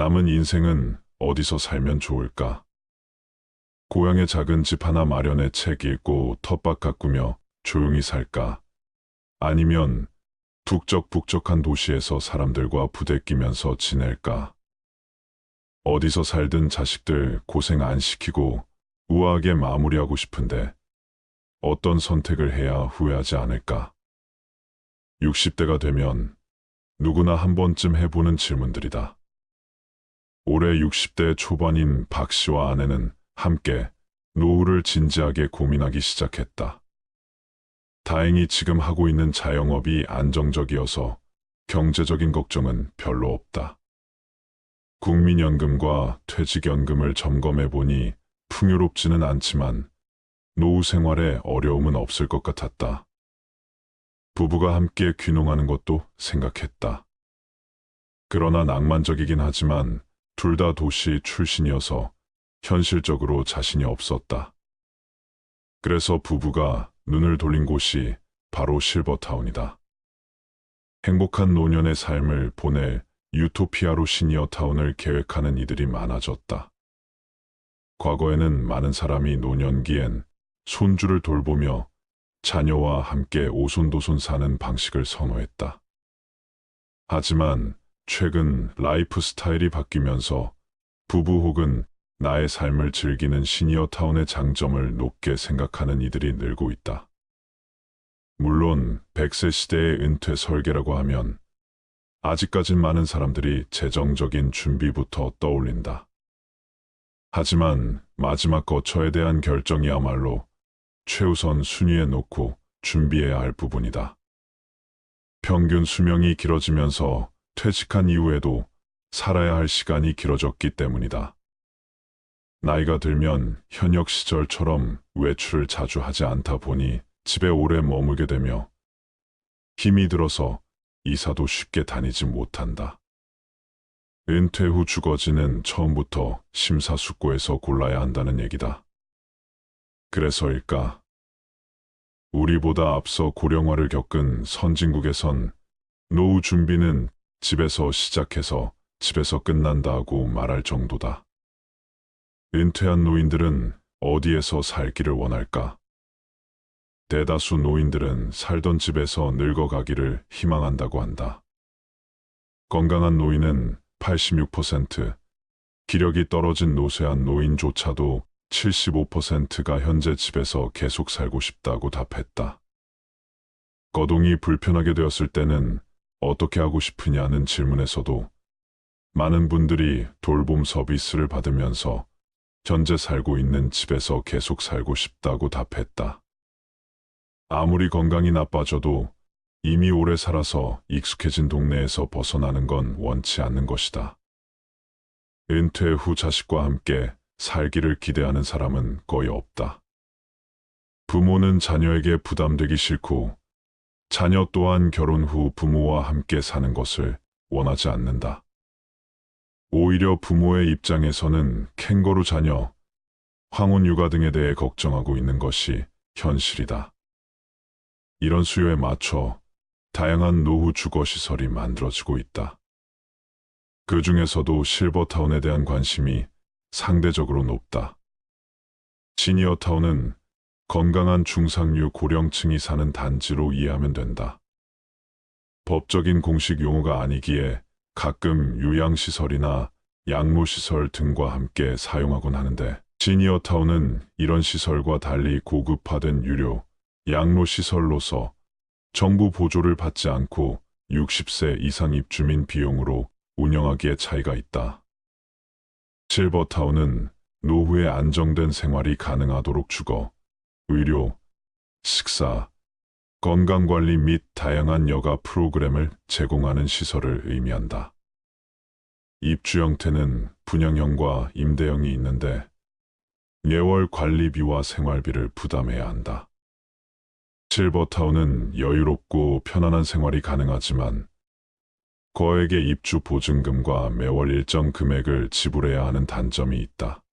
남은 인생은 어디서 살면 좋을까? 고향에 작은 집 하나 마련해 책 읽고 텃밭 가꾸며 조용히 살까? 아니면 북적북적한 도시에서 사람들과 부대끼면서 지낼까? 어디서 살든 자식들 고생 안 시키고 우아하게 마무리하고 싶은데 어떤 선택을 해야 후회하지 않을까? 60대가 되면 누구나 한 번쯤 해보는 질문들이다. 올해 60대 초반인 박 씨와 아내는 함께 노후를 진지하게 고민하기 시작했다. 다행히 지금 하고 있는 자영업이 안정적이어서 경제적인 걱정은 별로 없다. 국민연금과 퇴직연금을 점검해 보니 풍요롭지는 않지만 노후 생활에 어려움은 없을 것 같았다. 부부가 함께 귀농하는 것도 생각했다. 그러나 낭만적이긴 하지만 둘 다 도시 출신이어서 현실적으로 자신이 없었다. 그래서 부부가 눈을 돌린 곳이 바로 실버타운이다. 행복한 노년의 삶을 보낼 유토피아로 시니어타운을 계획하는 이들이 많아졌다. 과거에는 많은 사람이 노년기엔 손주를 돌보며 자녀와 함께 오손도손 사는 방식을 선호했다. 하지만 최근 라이프 스타일이 바뀌면서 부부 혹은 나의 삶을 즐기는 시니어타운의 장점을 높게 생각하는 이들이 늘고 있다. 물론 100세 시대의 은퇴 설계라고 하면 아직까진 많은 사람들이 재정적인 준비부터 떠올린다. 하지만 마지막 거처에 대한 결정이야말로 최우선 순위에 놓고 준비해야 할 부분이다. 평균 수명이 길어지면서 퇴직한 이후에도 살아야 할 시간이 길어졌기 때문이다. 나이가 들면 현역 시절처럼 외출을 자주 하지 않다 보니 집에 오래 머물게 되며 힘이 들어서 이사도 쉽게 다니지 못한다. 은퇴 후 주거지는 처음부터 심사숙고해서 골라야 한다는 얘기다. 그래서일까? 우리보다 앞서 고령화를 겪은 선진국에선 노후 준비는 집에서 시작해서 집에서 끝난다고 말할 정도다. 은퇴한 노인들은 어디에서 살기를 원할까? 대다수 노인들은 살던 집에서 늙어가기를 희망한다고 한다. 건강한 노인은 86%, 기력이 떨어진 노쇠한 노인조차도 75%가 현재 집에서 계속 살고 싶다고 답했다. 거동이 불편하게 되었을 때는 어떻게 하고 싶으냐는 질문에서도 많은 분들이 돌봄 서비스를 받으면서 현재 살고 있는 집에서 계속 살고 싶다고 답했다. 아무리 건강이 나빠져도 이미 오래 살아서 익숙해진 동네에서 벗어나는 건 원치 않는 것이다. 은퇴 후 자식과 함께 살기를 기대하는 사람은 거의 없다. 부모는 자녀에게 부담되기 싫고 자녀 또한 결혼 후 부모와 함께 사는 것을 원하지 않는다. 오히려 부모의 입장에서는 캥거루 자녀, 황혼 육아 등에 대해 걱정하고 있는 것이 현실이다. 이런 수요에 맞춰 다양한 노후 주거시설이 만들어지고 있다. 그 중에서도 실버타운에 대한 관심이 상대적으로 높다. 시니어타운은 건강한 중상류 고령층이 사는 단지로 이해하면 된다. 법적인 공식 용어가 아니기에 가끔 요양시설이나 양로시설 등과 함께 사용하곤 하는데 시니어타운은 이런 시설과 달리 고급화된 유료 양로시설로서 정부 보조를 받지 않고 60세 이상 입주민 비용으로 운영하기에 차이가 있다. 실버타운은 노후에 안정된 생활이 가능하도록 주거, 의료, 식사, 건강관리 및 다양한 여가 프로그램을 제공하는 시설을 의미한다. 입주 형태는 분양형과 임대형이 있는데 매월 관리비와 생활비를 부담해야 한다. 실버타운은 여유롭고 편안한 생활이 가능하지만 거액의 입주 보증금과 매월 일정 금액을 지불해야 하는 단점이 있다.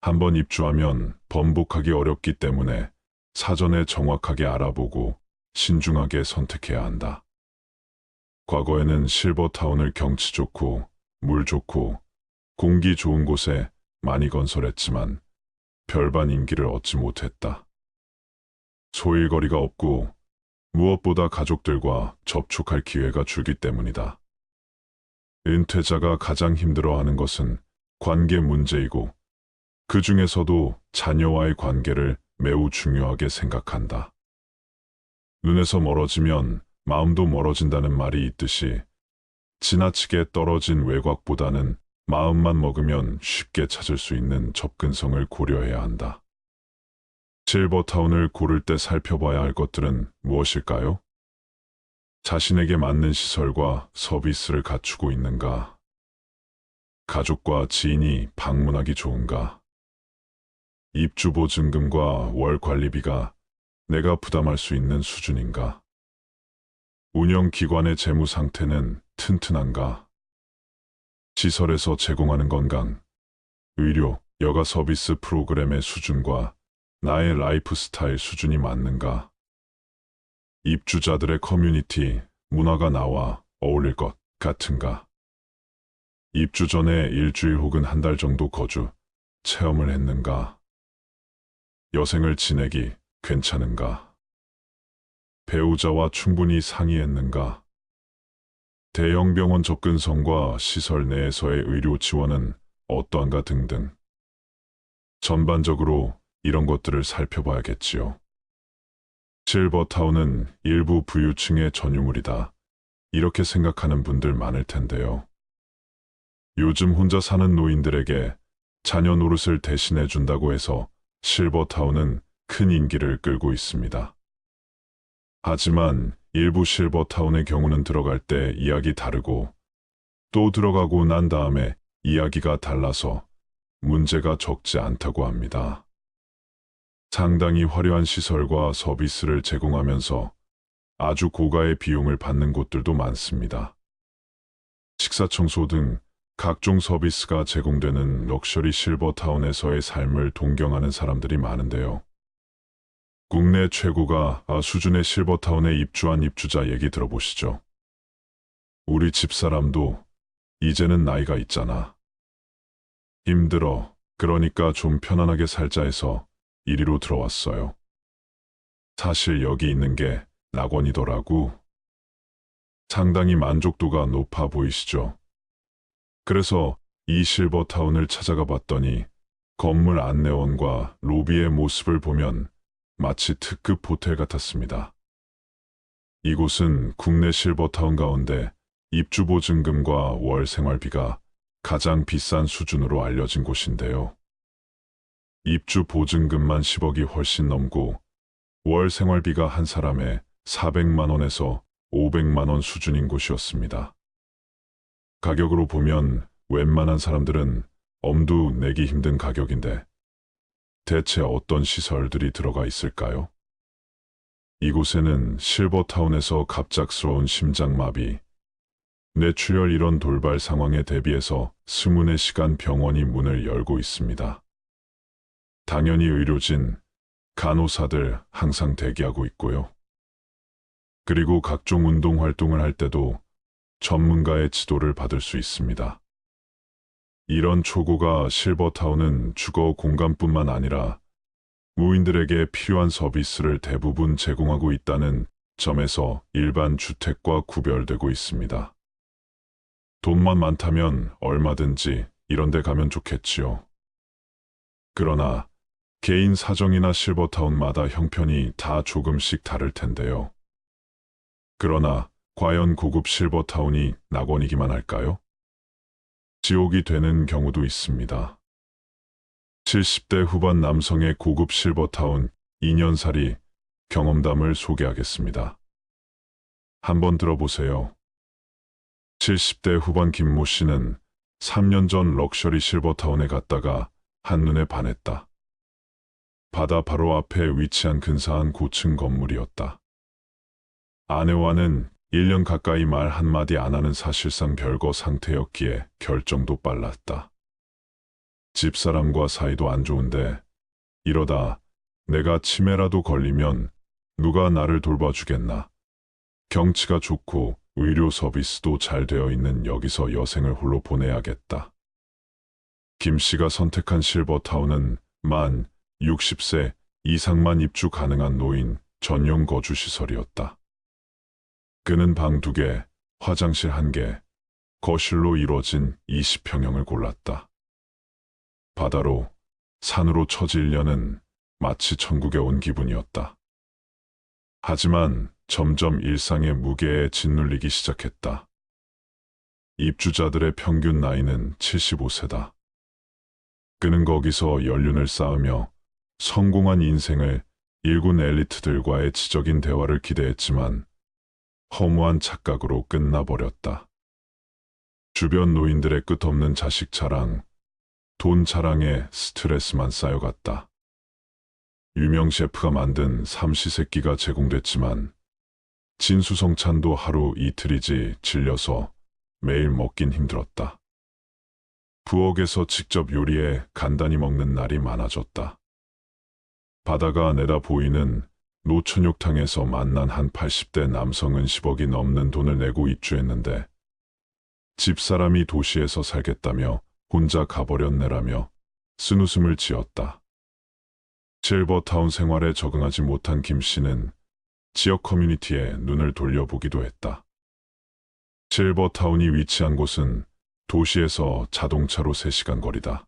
한번 입주하면 번복하기 어렵기 때문에 사전에 정확하게 알아보고 신중하게 선택해야 한다. 과거에는 실버타운을 경치 좋고 물 좋고 공기 좋은 곳에 많이 건설했지만 별반 인기를 얻지 못했다. 소일거리가 없고 무엇보다 가족들과 접촉할 기회가 줄기 때문이다. 은퇴자가 가장 힘들어하는 것은 관계 문제이고 그 중에서도 자녀와의 관계를 매우 중요하게 생각한다. 눈에서 멀어지면 마음도 멀어진다는 말이 있듯이 지나치게 떨어진 외곽보다는 마음만 먹으면 쉽게 찾을 수 있는 접근성을 고려해야 한다. 실버타운을 고를 때 살펴봐야 할 것들은 무엇일까요? 자신에게 맞는 시설과 서비스를 갖추고 있는가? 가족과 지인이 방문하기 좋은가? 입주 보증금과 월 관리비가 내가 부담할 수 있는 수준인가? 운영기관의 재무 상태는 튼튼한가? 시설에서 제공하는 건강, 의료, 여가 서비스 프로그램의 수준과 나의 라이프 스타일 수준이 맞는가? 입주자들의 커뮤니티, 문화가 나와 어울릴 것 같은가? 입주 전에 일주일 혹은 한 달 정도 거주, 체험을 했는가? 여생을 지내기 괜찮은가? 배우자와 충분히 상의했는가? 대형 병원 접근성과 시설 내에서의 의료 지원은 어떠한가 등등. 전반적으로 이런 것들을 살펴봐야겠지요. 실버타운은 일부 부유층의 전유물이다. 이렇게 생각하는 분들 많을 텐데요. 요즘 혼자 사는 노인들에게 자녀 노릇을 대신해 준다고 해서 실버타운은 큰 인기를 끌고 있습니다. 하지만 일부 실버타운의 경우는 들어갈 때 이야기 다르고 또 들어가고 난 다음에 이야기가 달라서 문제가 적지 않다고 합니다. 상당히 화려한 시설과 서비스를 제공하면서 아주 고가의 비용을 받는 곳들도 많습니다. 식사 청소 등 각종 서비스가 제공되는 럭셔리 실버타운에서의 삶을 동경하는 사람들이 많은데요. 국내 최고가 수준의 실버타운에 입주한 입주자 얘기 들어보시죠. 우리 집사람도 이제는 나이가 있잖아. 힘들어. 그러니까 좀 편안하게 살자 해서 이리로 들어왔어요. 사실 여기 있는 게 낙원이더라고. 상당히 만족도가 높아 보이시죠? 그래서 이 실버타운을 찾아가 봤더니 건물 안내원과 로비의 모습을 보면 마치 특급 호텔 같았습니다. 이곳은 국내 실버타운 가운데 입주 보증금과 월 생활비가 가장 비싼 수준으로 알려진 곳인데요. 입주 보증금만 10억이 훨씬 넘고 월 생활비가 한 사람에 400만 원에서 500만 원 수준인 곳이었습니다. 가격으로 보면 웬만한 사람들은 엄두 내기 힘든 가격인데 대체 어떤 시설들이 들어가 있을까요? 이곳에는 실버타운에서 갑작스러운 심장마비, 뇌출혈 이런 돌발 상황에 대비해서 24시간 병원이 문을 열고 있습니다. 당연히 의료진, 간호사들 항상 대기하고 있고요. 그리고 각종 운동 활동을 할 때도 전문가의 지도를 받을 수 있습니다. 이런 초고가 실버타운은 주거 공간뿐만 아니라 무인들에게 필요한 서비스를 대부분 제공하고 있다는 점에서 일반 주택과 구별되고 있습니다. 돈만 많다면 얼마든지 이런 데 가면 좋겠지요. 그러나 개인 사정이나 실버타운마다 형편이 다 조금씩 다를 텐데요. 그러나 과연 고급 실버타운이 낙원이기만 할까요? 지옥이 되는 경우도 있습니다. 70대 후반 남성의 고급 실버타운 2년살이 경험담을 소개하겠습니다. 한번 들어보세요. 70대 후반 김모 씨는 3년 전 럭셔리 실버타운에 갔다가 한눈에 반했다. 바다 바로 앞에 위치한 근사한 고층 건물이었다. 아내와는 1년 가까이 말 한마디 안 하는 사실상 별거 상태였기에 결정도 빨랐다. 집사람과 사이도 안 좋은데 이러다 내가 치매라도 걸리면 누가 나를 돌봐주겠나. 경치가 좋고 의료 서비스도 잘 되어 있는 여기서 여생을 홀로 보내야겠다. 김 씨가 선택한 실버타운은 만 60세 이상만 입주 가능한 노인 전용 거주시설이었다. 그는 방 2개, 화장실 1개, 거실로 이루어진 20평형을 골랐다. 바다로, 산으로 처지려는 마치 천국에 온 기분이었다. 하지만 점점 일상의 무게에 짓눌리기 시작했다. 입주자들의 평균 나이는 75세다. 그는 거기서 연륜을 쌓으며 성공한 인생을 일군 엘리트들과의 지적인 대화를 기대했지만 허무한 착각으로 끝나버렸다. 주변 노인들의 끝없는 자식 자랑, 돈 자랑에 스트레스만 쌓여갔다. 유명 셰프가 만든 삼시세끼가 제공됐지만 진수성찬도 하루 이틀이지 질려서 매일 먹긴 힘들었다. 부엌에서 직접 요리해 간단히 먹는 날이 많아졌다. 바다가 내다 보이는 노천욕탕에서 만난 한 80대 남성은 10억이 넘는 돈을 내고 입주했는데 집사람이 도시에서 살겠다며 혼자 가버렸네라며 쓴웃음을 지었다. 실버타운 생활에 적응하지 못한 김 씨는 지역 커뮤니티에 눈을 돌려보기도 했다. 실버타운이 위치한 곳은 도시에서 자동차로 3시간 거리다.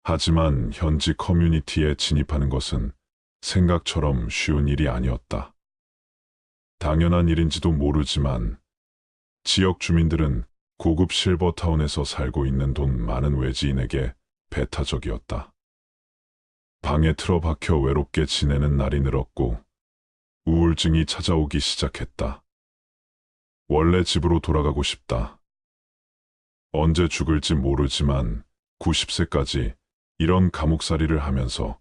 하지만 현지 커뮤니티에 진입하는 것은 생각처럼 쉬운 일이 아니었다. 당연한 일인지도 모르지만 지역 주민들은 고급 실버타운에서 살고 있는 돈 많은 외지인에게 배타적이었다. 방에 틀어박혀 외롭게 지내는 날이 늘었고 우울증이 찾아오기 시작했다. 원래 집으로 돌아가고 싶다. 언제 죽을지 모르지만 90세까지 이런 감옥살이를 하면서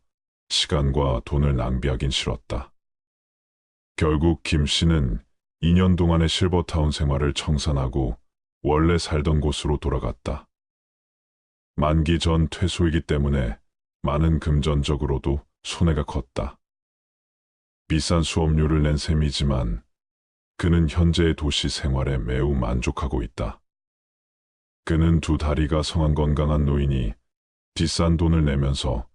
시간과 돈을 낭비하긴 싫었다. 결국 김 씨는 2년 동안의 실버타운 생활을 청산하고 원래 살던 곳으로 돌아갔다. 만기 전 퇴소이기 때문에 많은 금전적으로도 손해가 컸다. 비싼 수업료를 낸 셈이지만 그는 현재의 도시 생활에 매우 만족하고 있다. 그는 2다리가 성한 건강한 노인이 비싼 돈을 내면서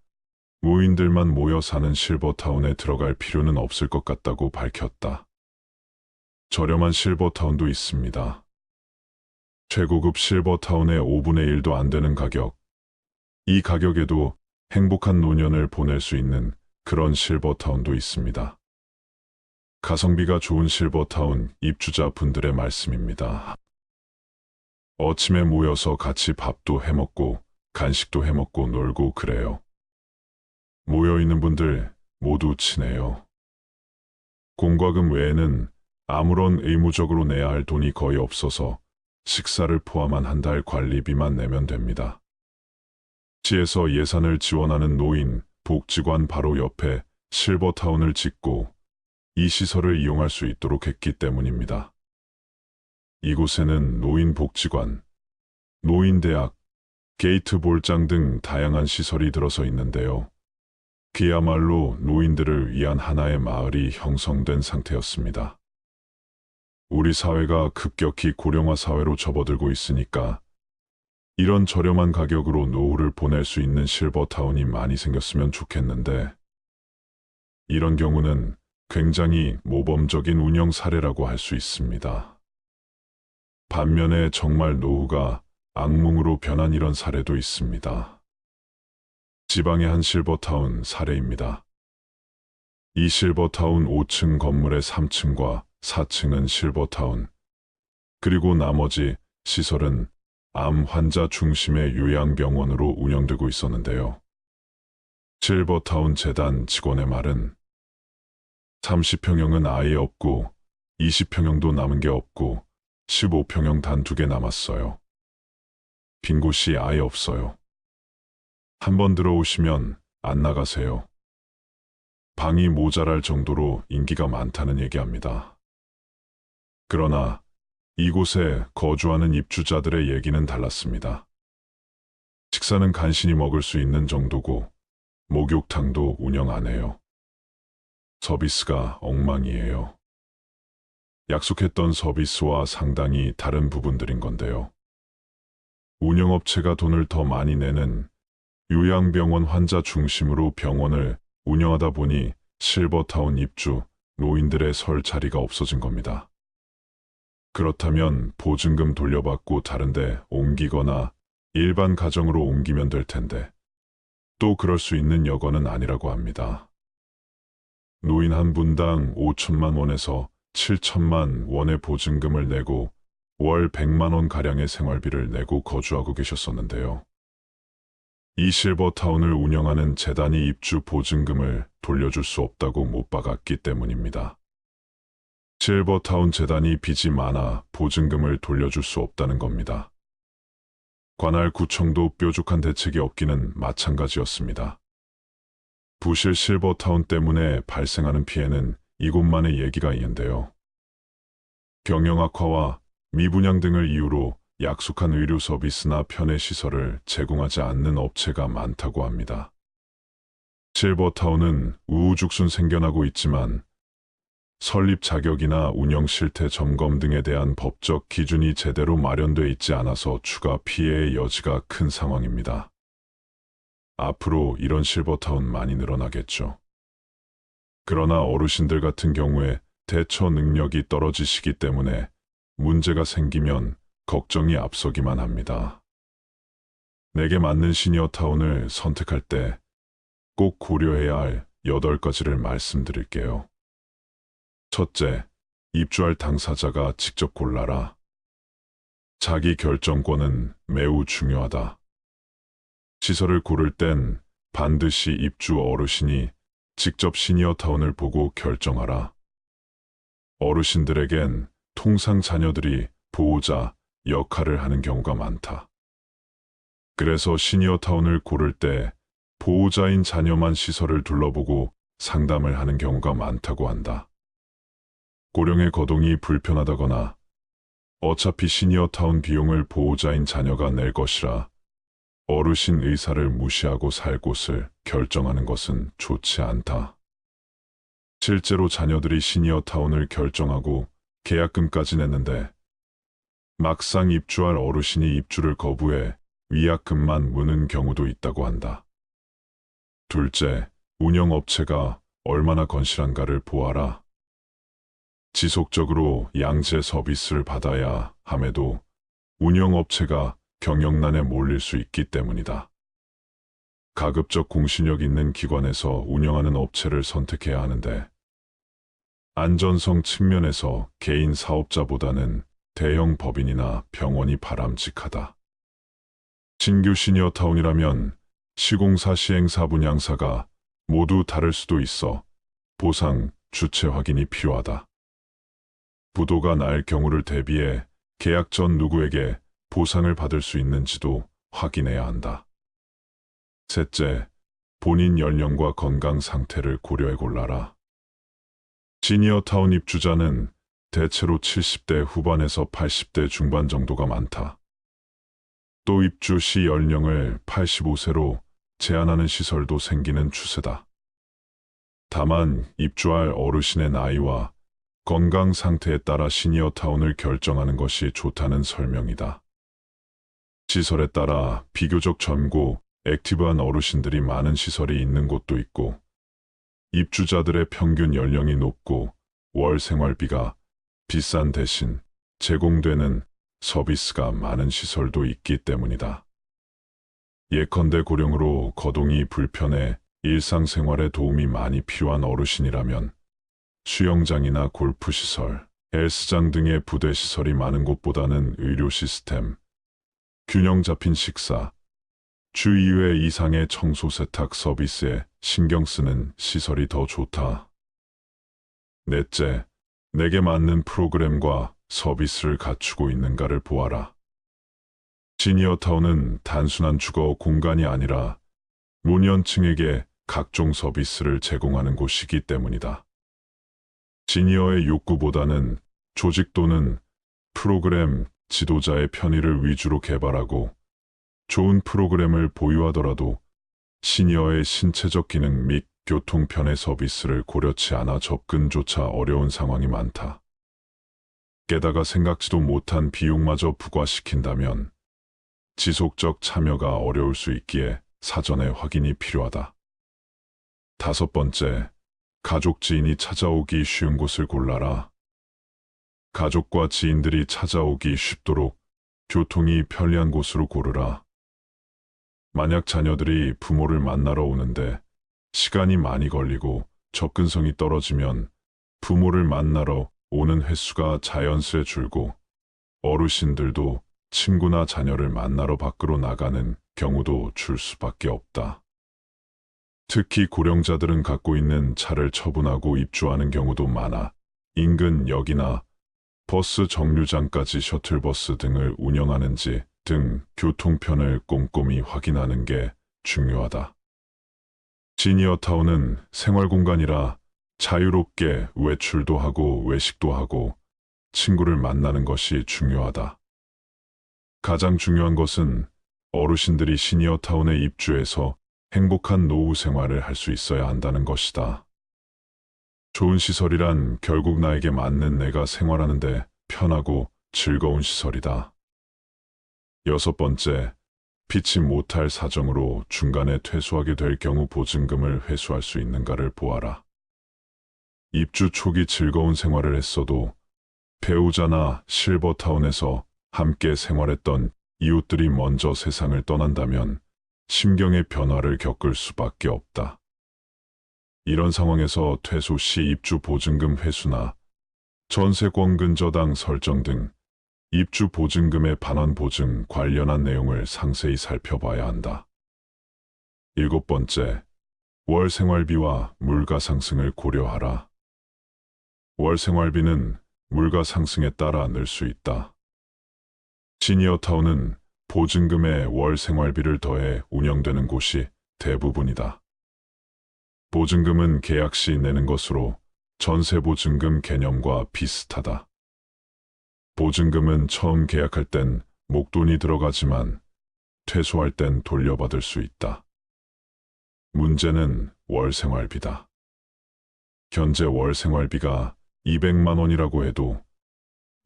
무인들만 모여 사는 실버타운에 들어갈 필요는 없을 것 같다고 밝혔다. 저렴한 실버타운도 있습니다. 최고급 실버타운의 5분의 1도 안 되는 가격. 이 가격에도 행복한 노년을 보낼 수 있는 그런 실버타운도 있습니다. 가성비가 좋은 실버타운 입주자분들의 말씀입니다. 아침에 모여서 같이 밥도 해먹고 간식도 해먹고 놀고 그래요. 모여있는 분들 모두 친해요. 공과금 외에는 아무런 의무적으로 내야 할 돈이 거의 없어서 식사를 포함한 한 달 관리비만 내면 됩니다. 시에서 예산을 지원하는 노인 복지관 바로 옆에 실버타운을 짓고 이 시설을 이용할 수 있도록 했기 때문입니다. 이곳에는 노인복지관, 노인대학, 게이트볼장 등 다양한 시설이 들어서 있는데요. 그야말로 노인들을 위한 하나의 마을이 형성된 상태였습니다. 우리 사회가 급격히 고령화 사회로 접어들고 있으니까 이런 저렴한 가격으로 노후를 보낼 수 있는 실버타운이 많이 생겼으면 좋겠는데 이런 경우는 굉장히 모범적인 운영 사례라고 할 수 있습니다. 반면에 정말 노후가 악몽으로 변한 이런 사례도 있습니다. 지방의 한 실버타운 사례입니다. 이 실버타운 5층 건물의 3층과 4층은 실버타운, 그리고 나머지 시설은 암 환자 중심의 요양병원으로 운영되고 있었는데요. 실버타운 재단 직원의 말은 30평형은 아예 없고 20평형도 남은 게 없고 15평형 단 2개 남았어요. 빈 곳이 아예 없어요. 한번 들어오시면 안 나가세요. 방이 모자랄 정도로 인기가 많다는 얘기합니다. 그러나 이곳에 거주하는 입주자들의 얘기는 달랐습니다. 식사는 간신히 먹을 수 있는 정도고 목욕탕도 운영 안 해요. 서비스가 엉망이에요. 약속했던 서비스와 상당히 다른 부분들인 건데요. 운영업체가 돈을 더 많이 내는 요양병원 환자 중심으로 병원을 운영하다 보니 실버타운 입주 노인들의 설 자리가 없어진 겁니다. 그렇다면 보증금 돌려받고 다른데 옮기거나 일반 가정으로 옮기면 될 텐데 또 그럴 수 있는 여건은 아니라고 합니다. 노인 한 분당 5천만 원에서 7천만 원의 보증금을 내고 월 100만 원 가량의 생활비를 내고 거주하고 계셨었는데요. 이 실버타운을 운영하는 재단이 입주 보증금을 돌려줄 수 없다고 못 박았기 때문입니다. 실버타운 재단이 빚이 많아 보증금을 돌려줄 수 없다는 겁니다. 관할 구청도 뾰족한 대책이 없기는 마찬가지였습니다. 부실 실버타운 때문에 발생하는 피해는 이곳만의 얘기가 있는데요. 경영 악화와 미분양 등을 이유로 약속한 의료 서비스나 편의 시설을 제공하지 않는 업체가 많다고 합니다. 실버타운은 우후죽순 생겨나고 있지만 설립 자격이나 운영 실태 점검 등에 대한 법적 기준이 제대로 마련돼 있지 않아서 추가 피해의 여지가 큰 상황입니다. 앞으로 이런 실버타운 많이 늘어나겠죠. 그러나 어르신들 같은 경우에 대처 능력이 떨어지시기 때문에 문제가 생기면 걱정이 앞서기만 합니다. 내게 맞는 시니어타운을 선택할 때 꼭 고려해야 할 8가지를 말씀드릴게요. 첫째, 입주할 당사자가 직접 골라라. 자기 결정권은 매우 중요하다. 시설을 고를 땐 반드시 입주 어르신이 직접 시니어타운을 보고 결정하라. 어르신들에겐 통상 자녀들이 보호자 역할을 하는 경우가 많다. 그래서 시니어타운을 고를 때 보호자인 자녀만 시설을 둘러보고 상담을 하는 경우가 많다고 한다. 고령의 거동이 불편하다거나 어차피 시니어타운 비용을 보호자인 자녀가 낼 것이라 어르신 의사를 무시하고 살 곳을 결정하는 것은 좋지 않다. 실제로 자녀들이 시니어타운을 결정하고 계약금까지 냈는데 막상 입주할 어르신이 입주를 거부해 위약금만 무는 경우도 있다고 한다. 둘째, 운영업체가 얼마나 건실한가를 보아라. 지속적으로 양재 서비스를 받아야 함에도 운영업체가 경영난에 몰릴 수 있기 때문이다. 가급적 공신력 있는 기관에서 운영하는 업체를 선택해야 하는데 안전성 측면에서 개인 사업자보다는 대형 법인이나 병원이 바람직하다. 신규 시니어타운이라면 시공사 시행사 분양사가 모두 다를 수도 있어 보상, 주체 확인이 필요하다. 부도가 날 경우를 대비해 계약 전 누구에게 보상을 받을 수 있는지도 확인해야 한다. 셋째, 본인 연령과 건강 상태를 고려해 골라라. 시니어타운 입주자는 대체로 70대 후반에서 80대 중반 정도가 많다. 또 입주 시 연령을 85세로 제한하는 시설도 생기는 추세다. 다만 입주할 어르신의 나이와 건강 상태에 따라 시니어타운을 결정하는 것이 좋다는 설명이다. 시설에 따라 비교적 젊고 액티브한 어르신들이 많은 시설이 있는 곳도 있고 입주자들의 평균 연령이 높고 월 생활비가 비싼 대신 제공되는 서비스가 많은 시설도 있기 때문이다. 예컨대 고령으로 거동이 불편해 일상생활에 도움이 많이 필요한 어르신이라면 수영장이나 골프시설, 헬스장 등의 부대시설이 많은 곳보다는 의료 시스템, 균형 잡힌 식사, 주 2회 이상의 청소 세탁 서비스에 신경 쓰는 시설이 더 좋다. 넷째, 내게 맞는 프로그램과 서비스를 갖추고 있는가를 보아라. 시니어타운은 단순한 주거 공간이 아니라 노년층에게 각종 서비스를 제공하는 곳이기 때문이다. 시니어의 욕구보다는 조직 또는 프로그램 지도자의 편의를 위주로 개발하고 좋은 프로그램을 보유하더라도 시니어의 신체적 기능 및 교통편의 서비스를 고려치 않아 접근조차 어려운 상황이 많다. 게다가 생각지도 못한 비용마저 부과시킨다면 지속적 참여가 어려울 수 있기에 사전에 확인이 필요하다. 5번째, 가족 지인이 찾아오기 쉬운 곳을 골라라. 가족과 지인들이 찾아오기 쉽도록 교통이 편리한 곳으로 고르라. 만약 자녀들이 부모를 만나러 오는데 시간이 많이 걸리고 접근성이 떨어지면 부모를 만나러 오는 횟수가 자연스레 줄고 어르신들도 친구나 자녀를 만나러 밖으로 나가는 경우도 줄 수밖에 없다. 특히 고령자들은 갖고 있는 차를 처분하고 입주하는 경우도 많아 인근 역이나 버스 정류장까지 셔틀버스 등을 운영하는지 등 교통편을 꼼꼼히 확인하는 게 중요하다. 시니어타운은 생활공간이라 자유롭게 외출도 하고 외식도 하고 친구를 만나는 것이 중요하다. 가장 중요한 것은 어르신들이 시니어타운에 입주해서 행복한 노후 생활을 할 수 있어야 한다는 것이다. 좋은 시설이란 결국 나에게 맞는 내가 생활하는데 편하고 즐거운 시설이다. 6번째, 피치 못할 사정으로 중간에 퇴소하게 될 경우 보증금을 회수할 수 있는가를 보아라. 입주 초기 즐거운 생활을 했어도 배우자나 실버타운에서 함께 생활했던 이웃들이 먼저 세상을 떠난다면 심경의 변화를 겪을 수밖에 없다. 이런 상황에서 퇴소 시 입주 보증금 회수나 전세권 근저당 설정 등 입주 보증금의 반환 보증 관련한 내용을 상세히 살펴봐야 한다. 7번째, 월 생활비와 물가 상승을 고려하라. 월 생활비는 물가 상승에 따라 늘 수 있다. 시니어타운은 보증금에 월 생활비를 더해 운영되는 곳이 대부분이다. 보증금은 계약 시 내는 것으로 전세보증금 개념과 비슷하다. 보증금은 처음 계약할 땐 목돈이 들어가지만 퇴소할 땐 돌려받을 수 있다. 문제는 월 생활비다. 현재 월 생활비가 200만 원이라고 해도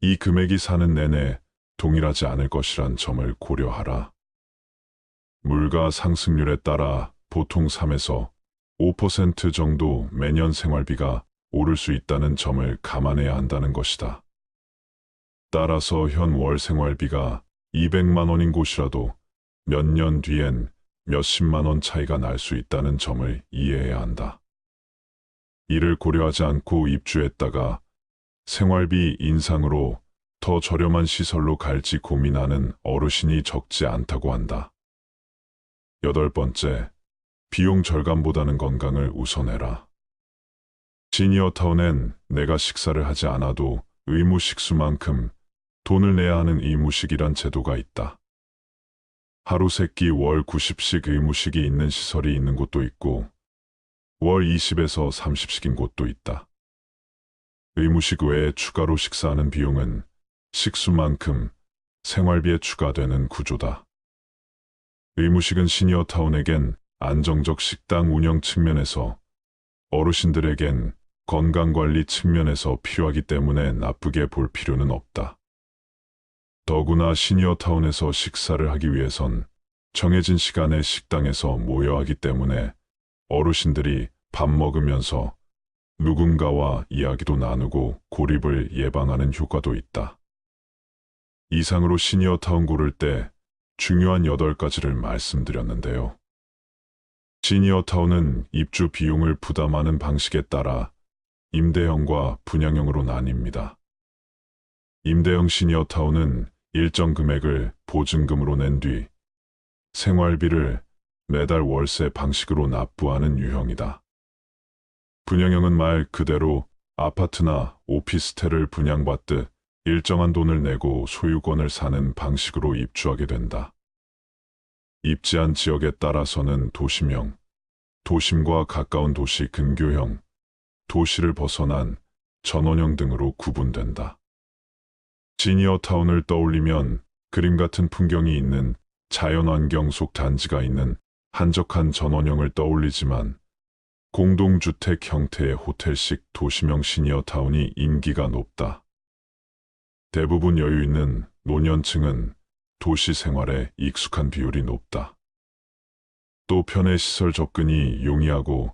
이 금액이 사는 내내 동일하지 않을 것이란 점을 고려하라. 물가 상승률에 따라 보통 3에서 5% 정도 매년 생활비가 오를 수 있다는 점을 감안해야 한다는 것이다. 따라서 현 월 생활비가 200만 원인 곳이라도 몇 년 뒤엔 몇십만 원 차이가 날 수 있다는 점을 이해해야 한다. 이를 고려하지 않고 입주했다가 생활비 인상으로 더 저렴한 시설로 갈지 고민하는 어르신이 적지 않다고 한다. 8번째, 비용 절감보다는 건강을 우선해라. 시니어타운엔 내가 식사를 하지 않아도 의무 식수만큼 돈을 내야 하는 의무식이란 제도가 있다. 하루 3끼 월 90씩 의무식이 있는 시설이 있는 곳도 있고 월 20에서 30씩인 곳도 있다. 의무식 외에 추가로 식사하는 비용은 식수만큼 생활비에 추가되는 구조다. 의무식은 시니어타운에겐 안정적 식당 운영 측면에서 어르신들에겐 건강관리 측면에서 필요하기 때문에 나쁘게 볼 필요는 없다. 더구나 시니어타운에서 식사를 하기 위해선 정해진 시간에 식당에서 모여야 하기 때문에 어르신들이 밥 먹으면서 누군가와 이야기도 나누고 고립을 예방하는 효과도 있다. 이상으로 시니어타운 고를 때 중요한 8가지를 말씀드렸는데요. 시니어타운은 입주 비용을 부담하는 방식에 따라 임대형과 분양형으로 나뉩니다. 임대형 시니어타운은 일정 금액을 보증금으로 낸 뒤 생활비를 매달 월세 방식으로 납부하는 유형이다. 분양형은 말 그대로 아파트나 오피스텔을 분양받듯 일정한 돈을 내고 소유권을 사는 방식으로 입주하게 된다. 입지한 지역에 따라서는 도심형, 도심과 가까운 도시 근교형, 도시를 벗어난 전원형 등으로 구분된다. 시니어타운을 떠올리면 그림 같은 풍경이 있는 자연환경 속 단지가 있는 한적한 전원형을 떠올리지만 공동주택 형태의 호텔식 도심형 시니어타운이 인기가 높다. 대부분 여유 있는 노년층은 도시 생활에 익숙한 비율이 높다. 또 편의시설 접근이 용이하고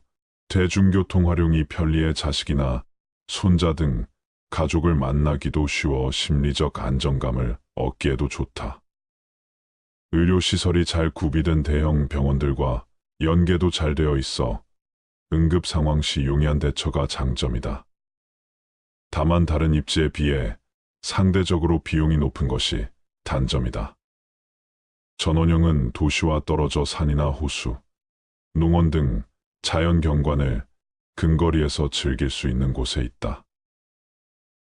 대중교통 활용이 편리해 자식이나 손자 등 가족을 만나기도 쉬워 심리적 안정감을 얻기에도 좋다. 의료시설이 잘 구비된 대형 병원들과 연계도 잘 되어 있어 응급 상황 시 용이한 대처가 장점이다. 다만 다른 입지에 비해 상대적으로 비용이 높은 것이 단점이다. 전원형은 도시와 떨어져 산이나 호수, 농원 등 자연 경관을 근거리에서 즐길 수 있는 곳에 있다.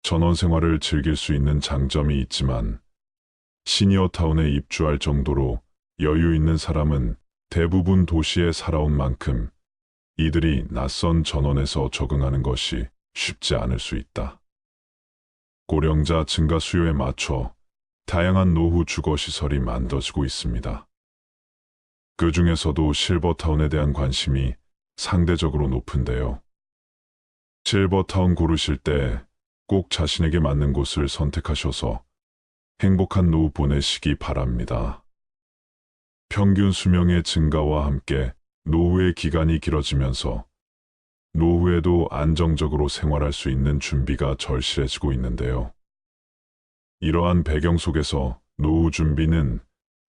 전원 생활을 즐길 수 있는 장점이 있지만 시니어타운에 입주할 정도로 여유 있는 사람은 대부분 도시에 살아온 만큼 이들이 낯선 전원에서 적응하는 것이 쉽지 않을 수 있다. 고령자 증가 수요에 맞춰 다양한 노후 주거시설이 만들어지고 있습니다. 그 중에서도 실버타운에 대한 관심이 상대적으로 높은데요. 실버타운 고르실 때 꼭 자신에게 맞는 곳을 선택하셔서 행복한 노후 보내시기 바랍니다. 평균 수명의 증가와 함께 노후의 기간이 길어지면서 노후에도 안정적으로 생활할 수 있는 준비가 절실해지고 있는데요. 이러한 배경 속에서 노후 준비는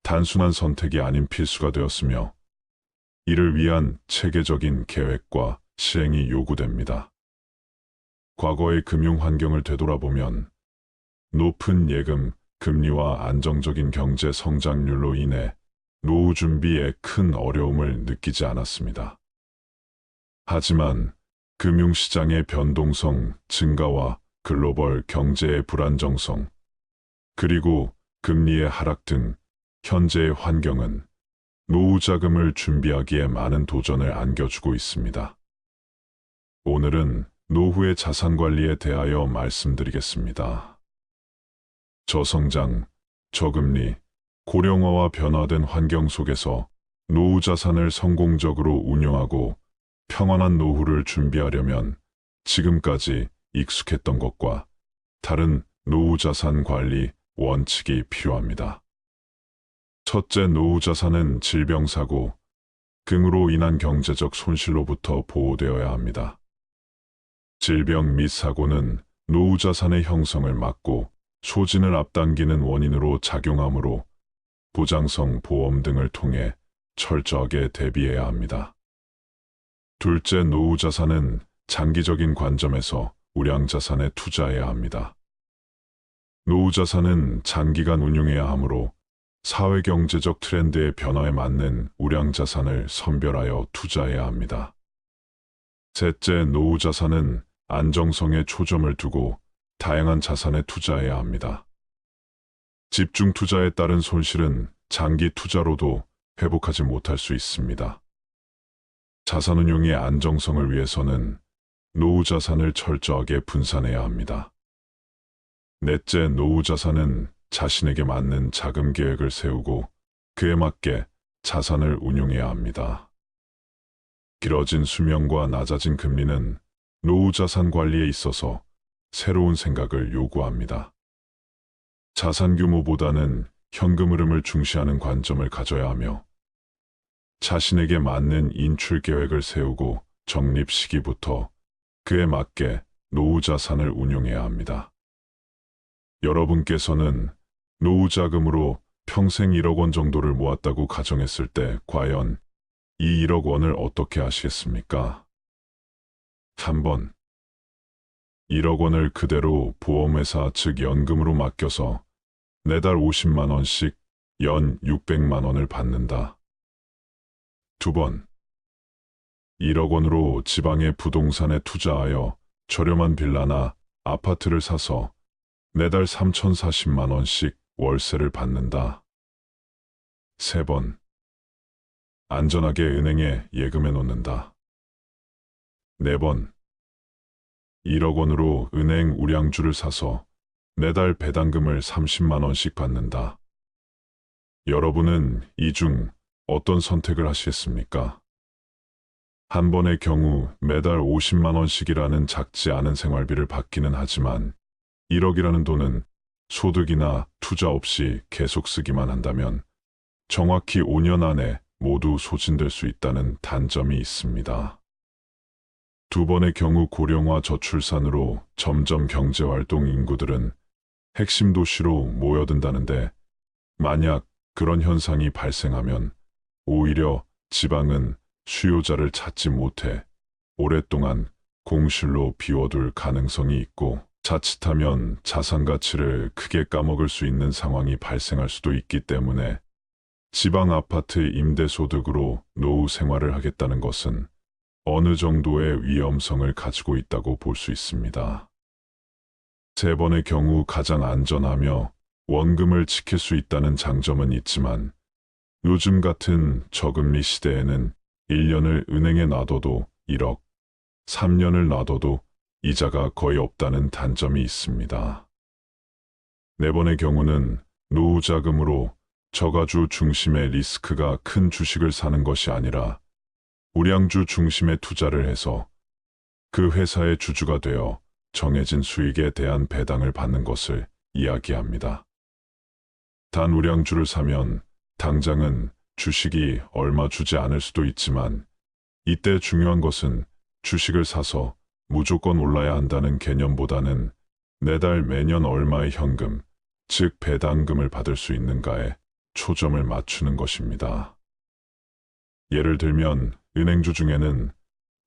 단순한 선택이 아닌 필수가 되었으며 이를 위한 체계적인 계획과 실행이 요구됩니다. 과거의 금융 환경을 되돌아보면 높은 예금, 금리와 안정적인 경제 성장률로 인해 노후 준비에 큰 어려움을 느끼지 않았습니다. 하지만 금융시장의 변동성 증가와 글로벌 경제의 불안정성, 그리고 금리의 하락 등 현재의 환경은 노후 자금을 준비하기에 많은 도전을 안겨주고 있습니다. 오늘은 노후의 자산 관리에 대하여 말씀드리겠습니다. 저성장, 저금리, 고령화와 변화된 환경 속에서 노후 자산을 성공적으로 운용하고 평안한 노후를 준비하려면 지금까지 익숙했던 것과 다른 노후 자산 관리 원칙이 필요합니다. 첫째, 노후 자산은 질병 사고, 등으로 인한 경제적 손실로부터 보호되어야 합니다. 질병 및 사고는 노후 자산의 형성을 막고 소진을 앞당기는 원인으로 작용하므로 보장성 보험 등을 통해 철저하게 대비해야 합니다. 둘째, 노후 자산은 장기적인 관점에서 우량 자산에 투자해야 합니다. 노후 자산은 장기간 운용해야 하므로 사회경제적 트렌드의 변화에 맞는 우량 자산을 선별하여 투자해야 합니다. 셋째, 노후 자산은 안정성에 초점을 두고 다양한 자산에 투자해야 합니다. 집중 투자에 따른 손실은 장기 투자로도 회복하지 못할 수 있습니다. 자산 운용의 안정성을 위해서는 노후 자산을 철저하게 분산해야 합니다. 넷째, 노후 자산은 자신에게 맞는 자금 계획을 세우고 그에 맞게 자산을 운용해야 합니다. 길어진 수명과 낮아진 금리는 노후 자산 관리에 있어서 새로운 생각을 요구합니다. 자산 규모보다는 현금 흐름을 중시하는 관점을 가져야 하며 자신에게 맞는 인출 계획을 세우고 적립 시기부터 그에 맞게 노후 자산을 운용해야 합니다. 여러분께서는 노후 자금으로 평생 1억 원 정도를 모았다고 가정했을 때 과연 이 1억 원을 어떻게 하시겠습니까? 3번. 1억 원을 그대로 보험회사 즉 연금으로 맡겨서 매달 50만 원씩 연 600만 원을 받는다. 2번. 1억 원으로 지방의 부동산에 투자하여 저렴한 빌라나 아파트를 사서 매달 3,040만 원씩 월세를 받는다. 3번. 안전하게 은행에 예금해 놓는다. 4번. 1억 원으로 은행 우량주를 사서 매달 배당금을 30만 원씩 받는다. 여러분은 이 중 어떤 선택을 하시겠습니까? 한 번의 경우 매달 50만 원씩이라는 작지 않은 생활비를 받기는 하지만 1억이라는 돈은 소득이나 투자 없이 계속 쓰기만 한다면 정확히 5년 안에 모두 소진될 수 있다는 단점이 있습니다. 두 번의 경우 고령화 저출산으로 점점 경제활동 인구들은 핵심 도시로 모여든다는데, 만약 그런 현상이 발생하면 오히려 지방은 수요자를 찾지 못해 오랫동안 공실로 비워둘 가능성이 있고, 자칫하면 자산 가치를 크게 까먹을 수 있는 상황이 발생할 수도 있기 때문에 지방 아파트 임대소득으로 노후 생활을 하겠다는 것은 어느 정도의 위험성을 가지고 있다고 볼 수 있습니다. 세 번의 경우 가장 안전하며 원금을 지킬 수 있다는 장점은 있지만, 요즘 같은 저금리 시대에는 1년을 은행에 놔둬도 1억, 3년을 놔둬도 이자가 거의 없다는 단점이 있습니다. 네 번의 경우는 노후 자금으로 저가주 중심의 리스크가 큰 주식을 사는 것이 아니라 우량주 중심의 투자를 해서 그 회사의 주주가 되어 정해진 수익에 대한 배당을 받는 것을 이야기합니다. 단 우량주를 사면 당장은 주식이 얼마 주지 않을 수도 있지만, 이때 중요한 것은 주식을 사서 무조건 올라야 한다는 개념보다는 매달 매년 얼마의 현금, 즉 배당금을 받을 수 있는가에 초점을 맞추는 것입니다. 예를 들면 은행주 중에는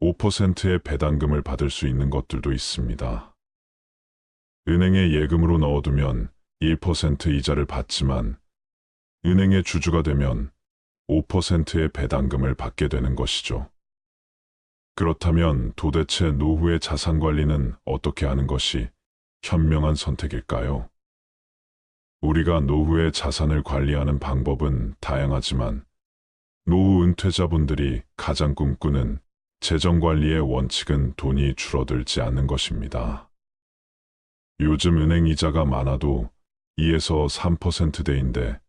5%의 배당금을 받을 수 있는 것들도 있습니다. 은행에 예금으로 넣어두면 1% 이자를 받지만 은행의 주주가 되면 5%의 배당금을 받게 되는 것이죠. 그렇다면 도대체 노후의 자산 관리는 어떻게 하는 것이 현명한 선택일까요? 우리가 노후의 자산을 관리하는 방법은 다양하지만 노후 은퇴자분들이 가장 꿈꾸는 재정관리의 원칙은 돈이 줄어들지 않는 것입니다. 요즘 은행 이자가 많아도 2에서 3%대인데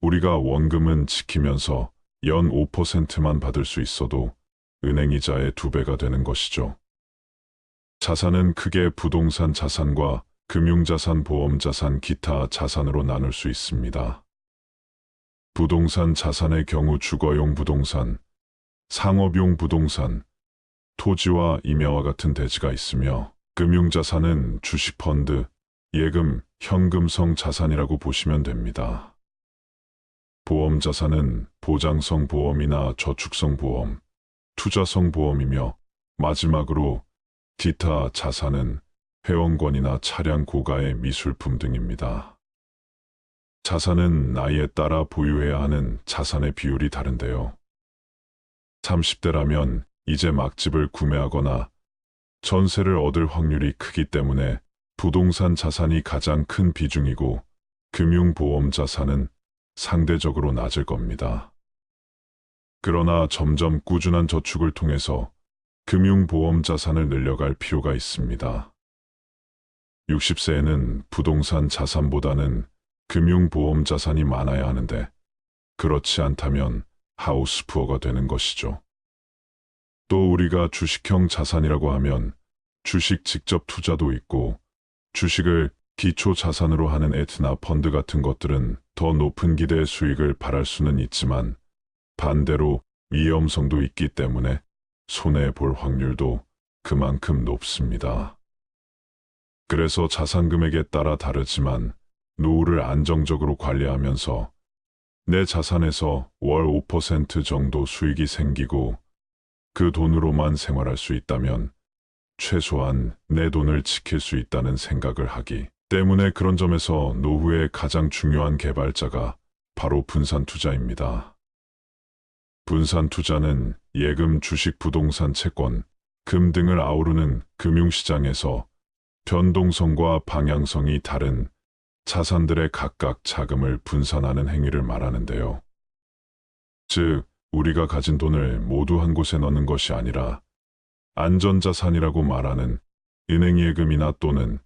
우리가 원금은 지키면서 연 5%만 받을 수 있어도 은행 이자의 2배가 되는 것이죠. 자산은 크게 부동산 자산과 금융자산, 보험자산, 기타 자산으로 나눌 수 있습니다. 부동산 자산의 경우 주거용 부동산, 상업용 부동산, 토지와 임야와 같은 대지가 있으며, 금융자산은 주식펀드, 예금, 현금성 자산이라고 보시면 됩니다. 보험자산은 보장성 보험이나 저축성 보험, 투자성 보험이며, 마지막으로 기타 자산은 회원권이나 차량 고가의 미술품 등입니다. 자산은 나이에 따라 보유해야 하는 자산의 비율이 다른데요. 30대라면 이제 막 집을 구매하거나 전세를 얻을 확률이 크기 때문에 부동산 자산이 가장 큰 비중이고, 금융보험 자산은 상대적으로 낮을 겁니다. 그러나 점점 꾸준한 저축을 통해서 금융보험 자산을 늘려갈 필요가 있습니다. 60세에는 부동산 자산보다는 금융보험 자산이 많아야 하는데, 그렇지 않다면 하우스푸어가 되는 것이죠. 또 우리가 주식형 자산이라고 하면 주식 직접 투자도 있고, 주식을 기초 자산으로 하는 에트나 펀드 같은 것들은 더 높은 기대의 수익을 바랄 수는 있지만 반대로 위험성도 있기 때문에 손해볼 확률도 그만큼 높습니다. 그래서 자산 금액에 따라 다르지만 노후를 안정적으로 관리하면서 내 자산에서 월 5% 정도 수익이 생기고 그 돈으로만 생활할 수 있다면 최소한 내 돈을 지킬 수 있다는 생각을 하기 때문에, 그런 점에서 노후의 가장 중요한 개발자가 바로 분산 투자입니다. 분산 투자는 예금, 주식, 부동산, 채권, 금 등을 아우르는 금융시장에서 변동성과 방향성이 다른 자산들의 각각 자금을 분산하는 행위를 말하는데요. 즉, 우리가 가진 돈을 모두 한 곳에 넣는 것이 아니라 안전자산이라고 말하는 은행 예금이나 또는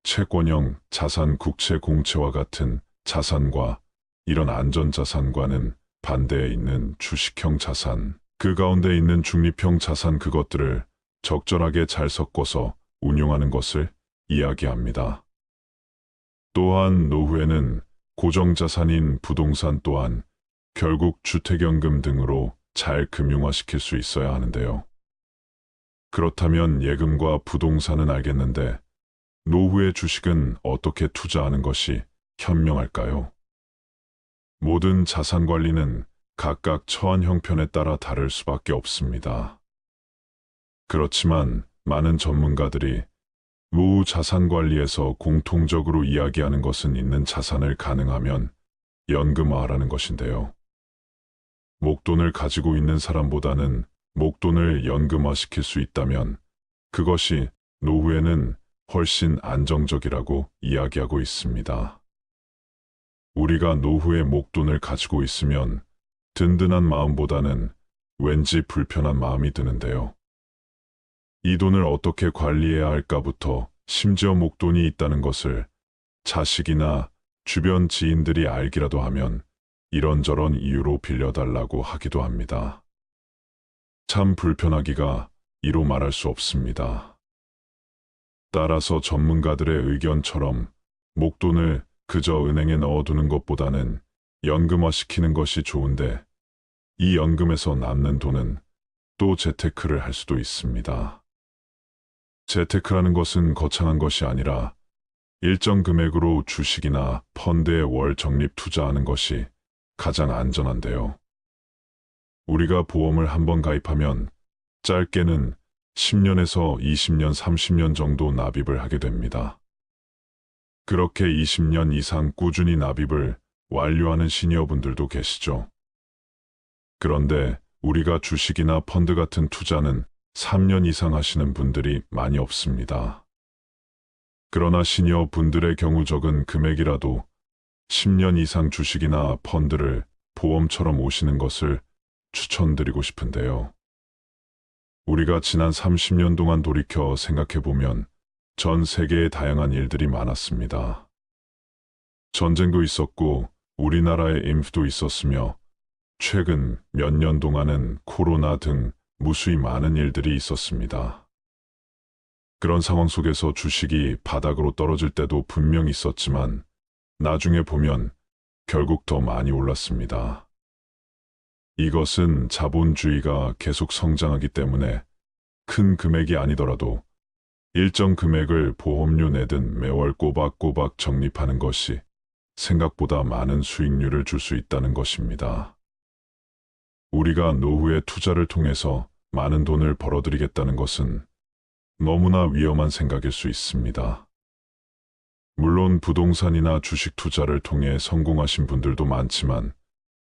채권형 자산, 국채, 공채와 같은 자산과 이런 안전자산과는 반대에 있는 주식형 자산, 그 가운데 있는 중립형 자산, 그것들을 적절하게 잘 섞어서 운용하는 것을 이야기합니다. 또한 노후에는 고정자산인 부동산 또한 결국 주택연금 등으로 잘 금융화시킬 수 있어야 하는데요. 그렇다면 예금과 부동산은 알겠는데 노후의 주식은 어떻게 투자하는 것이 현명할까요? 모든 자산 관리는 각각 처한 형편에 따라 다를 수밖에 없습니다. 그렇지만 많은 전문가들이 노후 자산 관리에서 공통적으로 이야기하는 것은 있는 자산을 가능하면 연금화하라는 것인데요. 목돈을 가지고 있는 사람보다는 목돈을 연금화시킬 수 있다면 그것이 노후에는 훨씬 안정적이라고 이야기하고 있습니다. 우리가 노후에 목돈을 가지고 있으면 든든한 마음보다는 왠지 불편한 마음이 드는데요. 이 돈을 어떻게 관리해야 할까부터 심지어 목돈이 있다는 것을 자식이나 주변 지인들이 알기라도 하면 이런저런 이유로 빌려달라고 하기도 합니다. 참 불편하기가 이로 말할 수 없습니다. 따라서 전문가들의 의견처럼 목돈을 그저 은행에 넣어두는 것보다는 연금화시키는 것이 좋은데 이 연금에서 남는 돈은 또 재테크를 할 수도 있습니다. 재테크라는 것은 거창한 것이 아니라 일정 금액으로 주식이나 펀드에 월 적립 투자하는 것이 가장 안전한데요. 우리가 보험을 한번 가입하면 짧게는 10년에서 20년, 30년 정도 납입을 하게 됩니다. 그렇게 20년 이상 꾸준히 납입을 완료하는 시니어분들도 계시죠. 그런데 우리가 주식이나 펀드 같은 투자는 3년 이상 하시는 분들이 많이 없습니다. 그러나 시니어 분들의 경우 적은 금액이라도 10년 이상 주식이나 펀드를 보험처럼 오시는 것을 추천드리고 싶은데요. 우리가 지난 30년 동안 돌이켜 생각해보면 전 세계에 다양한 일들이 많았습니다. 전쟁도 있었고 우리나라에 인프도 있었으며 최근 몇 년 동안은 코로나 등 무수히 많은 일들이 있었습니다. 그런 상황 속에서 주식이 바닥으로 떨어질 때도 분명 있었지만 나중에 보면 결국 더 많이 올랐습니다. 이것은 자본주의가 계속 성장하기 때문에 큰 금액이 아니더라도 일정 금액을 보험료 내든 매월 꼬박꼬박 적립하는 것이 생각보다 많은 수익률을 줄 수 있다는 것입니다. 우리가 노후에 투자를 통해서 많은 돈을 벌어들이겠다는 것은 너무나 위험한 생각일 수 있습니다. 물론 부동산이나 주식 투자를 통해 성공하신 분들도 많지만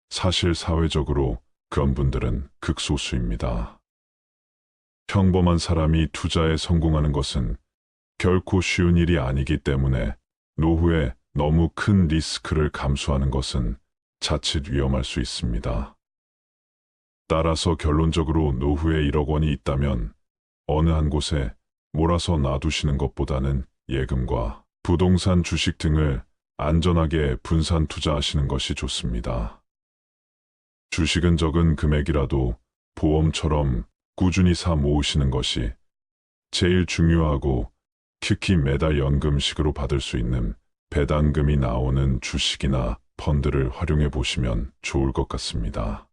사실 사회적으로 그런 분들은 극소수입니다. 평범한 사람이 투자에 성공하는 것은 결코 쉬운 일이 아니기 때문에 노후에 너무 큰 리스크를 감수하는 것은 자칫 위험할 수 있습니다. 따라서 결론적으로 노후에 1억 원이 있다면 어느 한 곳에 몰아서 놔두시는 것보다는 예금과 부동산 주식 등을 안전하게 분산 투자하시는 것이 좋습니다. 주식은 적은 금액이라도 보험처럼 꾸준히 사 모으시는 것이 제일 중요하고 특히 매달 연금식으로 받을 수 있는 배당금이 나오는 주식이나 펀드를 활용해 보시면 좋을 것 같습니다.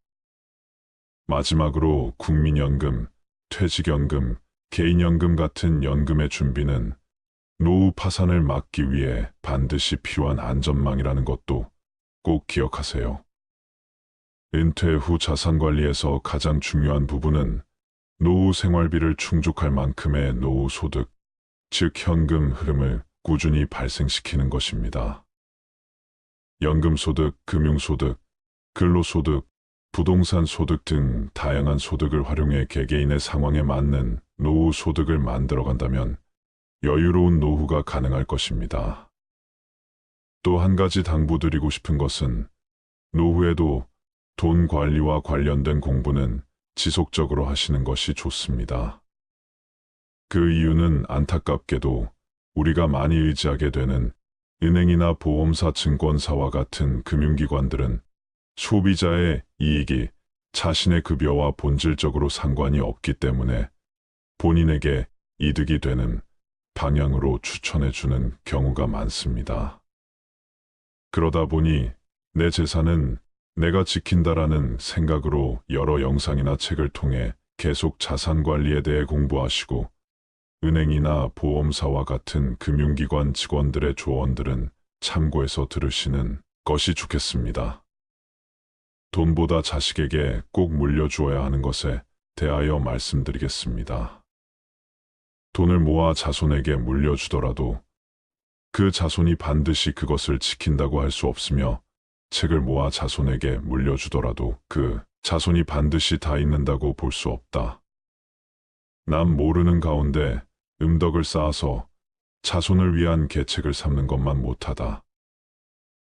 마지막으로 국민연금, 퇴직연금, 개인연금 같은 연금의 준비는 노후 파산을 막기 위해 반드시 필요한 안전망이라는 것도 꼭 기억하세요. 은퇴 후 자산 관리에서 가장 중요한 부분은 노후 생활비를 충족할 만큼의 노후 소득, 즉 현금 흐름을 꾸준히 발생시키는 것입니다. 연금소득, 금융소득, 근로소득, 부동산 소득 등 다양한 소득을 활용해 개개인의 상황에 맞는 노후 소득을 만들어간다면 여유로운 노후가 가능할 것입니다. 또 한 가지 당부드리고 싶은 것은 노후에도 돈 관리와 관련된 공부는 지속적으로 하시는 것이 좋습니다. 그 이유는 안타깝게도 우리가 많이 의지하게 되는 은행이나 보험사, 증권사와 같은 금융기관들은 소비자의 이익이 자신의 급여와 본질적으로 상관이 없기 때문에 본인에게 이득이 되는 방향으로 추천해 주는 경우가 많습니다. 그러다 보니 내 재산은 내가 지킨다라는 생각으로 여러 영상이나 책을 통해 계속 자산 관리에 대해 공부하시고 은행이나 보험사와 같은 금융기관 직원들의 조언들은 참고해서 들으시는 것이 좋겠습니다. 돈보다 자식에게 꼭 물려주어야 하는 것에 대하여 말씀드리겠습니다. 돈을 모아 자손에게 물려주더라도 그 자손이 반드시 그것을 지킨다고 할 수 없으며 책을 모아 자손에게 물려주더라도 그 자손이 반드시 다 읽는다고 볼 수 없다. 남 모르는 가운데 음덕을 쌓아서 자손을 위한 계책을 삼는 것만 못하다.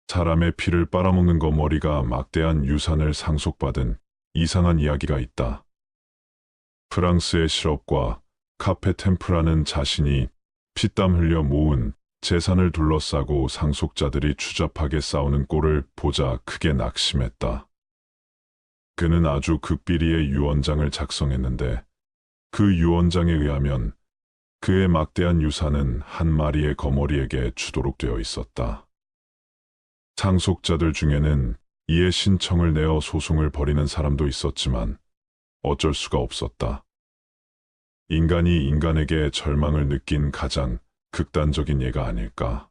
사람의 피를 빨아먹는 거머리가 막대한 유산을 상속받은 이상한 이야기가 있다. 프랑스의 실업과 카페 템프라는 자신이 피땀 흘려 모은 재산을 둘러싸고 상속자들이 추잡하게 싸우는 꼴을 보자 크게 낙심했다. 그는 아주 극비리의 유언장을 작성했는데 그 유언장에 의하면 그의 막대한 유산은 한 마리의 거머리에게 주도록 되어 있었다. 상속자들 중에는 이에 신청을 내어 소송을 벌이는 사람도 있었지만 어쩔 수가 없었다. 인간이 인간에게 절망을 느낀 가장 극단적인 예가 아닐까.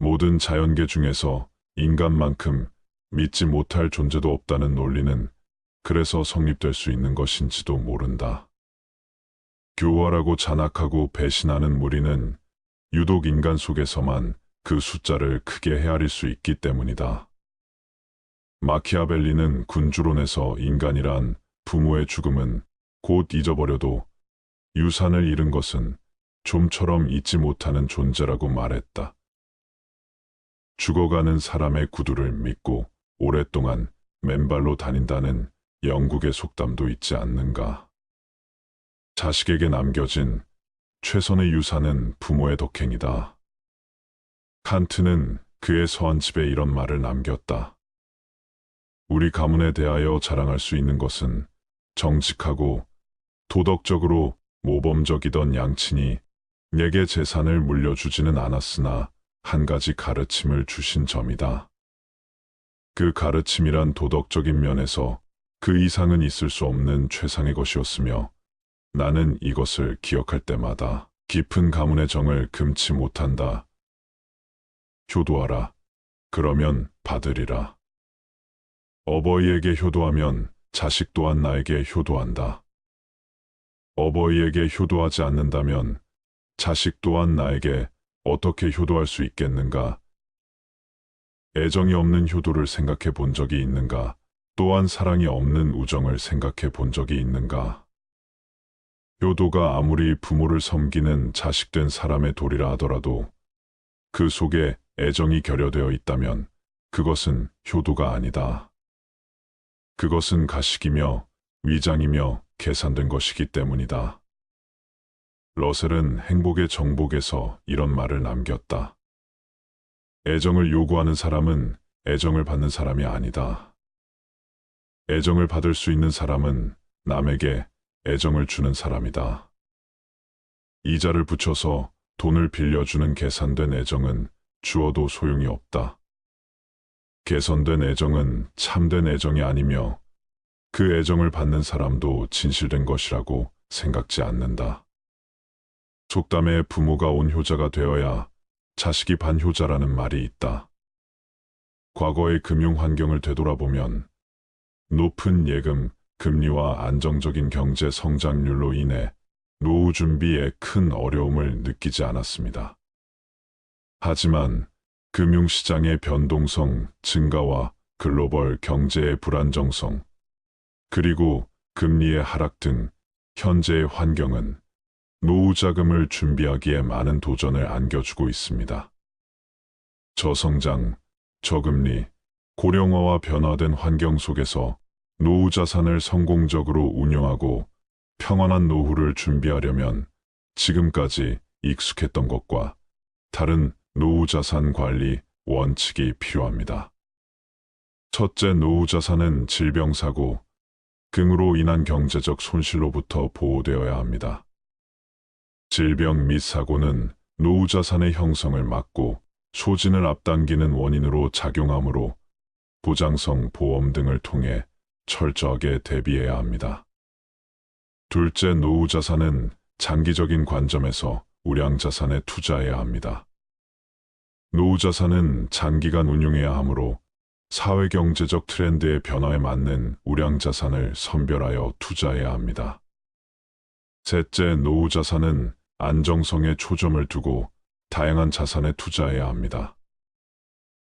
모든 자연계 중에서 인간만큼 믿지 못할 존재도 없다는 논리는 그래서 성립될 수 있는 것인지도 모른다. 교활하고 잔악하고 배신하는 무리는 유독 인간 속에서만 그 숫자를 크게 헤아릴 수 있기 때문이다. 마키아벨리는 군주론에서 인간이란 부모의 죽음은 곧 잊어버려도 유산을 잃은 것은 좀처럼 잊지 못하는 존재라고 말했다. 죽어가는 사람의 구두를 믿고 오랫동안 맨발로 다닌다는 영국의 속담도 있지 않는가. 자식에게 남겨진 최선의 유산은 부모의 덕행이다. 칸트는 그의 서한집에 이런 말을 남겼다. 우리 가문에 대하여 자랑할 수 있는 것은 정직하고 도덕적으로 모범적이던 양친이 내게 재산을 물려주지는 않았으나 한 가지 가르침을 주신 점이다. 그 가르침이란 도덕적인 면에서 그 이상은 있을 수 없는 최상의 것이었으며 나는 이것을 기억할 때마다 깊은 가문의 정을 금치 못한다. 효도하라. 그러면 받으리라. 어버이에게 효도하면 자식 또한 나에게 효도한다. 어버이에게 효도하지 않는다면 자식 또한 나에게 어떻게 효도할 수 있겠는가? 애정이 없는 효도를 생각해 본 적이 있는가? 또한 사랑이 없는 우정을 생각해 본 적이 있는가? 효도가 아무리 부모를 섬기는 자식된 사람의 도리라 하더라도 그 속에 애정이 결여되어 있다면 그것은 효도가 아니다. 그것은 가식이며 위장이며 계산된 것이기 때문이다. 러셀은 행복의 정복에서 이런 말을 남겼다. 애정을 요구하는 사람은 애정을 받는 사람이 아니다. 애정을 받을 수 있는 사람은 남에게 애정을 주는 사람이다. 이자를 붙여서 돈을 빌려주는 계산된 애정은 주어도 소용이 없다. 개선된 애정은 참된 애정이 아니며 그 애정을 받는 사람도 진실된 것이라고 생각지 않는다. 속담에 부모가 온효자가 되어야 자식이 반효자라는 말이 있다. 과거의 금융 환경을 되돌아보면 높은 예금, 금리와 안정적인 경제 성장률로 인해 노후 준비에 큰 어려움을 느끼지 않았습니다. 하지만 금융시장의 변동성 증가와 글로벌 경제의 불안정성, 그리고 금리의 하락 등 현재의 환경은 노후 자금을 준비하기에 많은 도전을 안겨주고 있습니다. 저성장, 저금리, 고령화와 변화된 환경 속에서 노후 자산을 성공적으로 운용하고 평안한 노후를 준비하려면 지금까지 익숙했던 것과 다른 노후 자산 관리 원칙이 필요합니다. 첫째, 노후 자산은 질병사고, 금으로 인한 경제적 손실로부터 보호되어야 합니다. 질병 및 사고는 노후 자산의 형성을 막고 소진을 앞당기는 원인으로 작용하므로 보장성 보험 등을 통해 철저하게 대비해야 합니다. 둘째, 노후 자산은 장기적인 관점에서 우량 자산에 투자해야 합니다. 노후 자산은 장기간 운용해야 하므로 사회경제적 트렌드의 변화에 맞는 우량 자산을 선별하여 투자해야 합니다. 셋째, 노후 자산은 안정성에 초점을 두고 다양한 자산에 투자해야 합니다.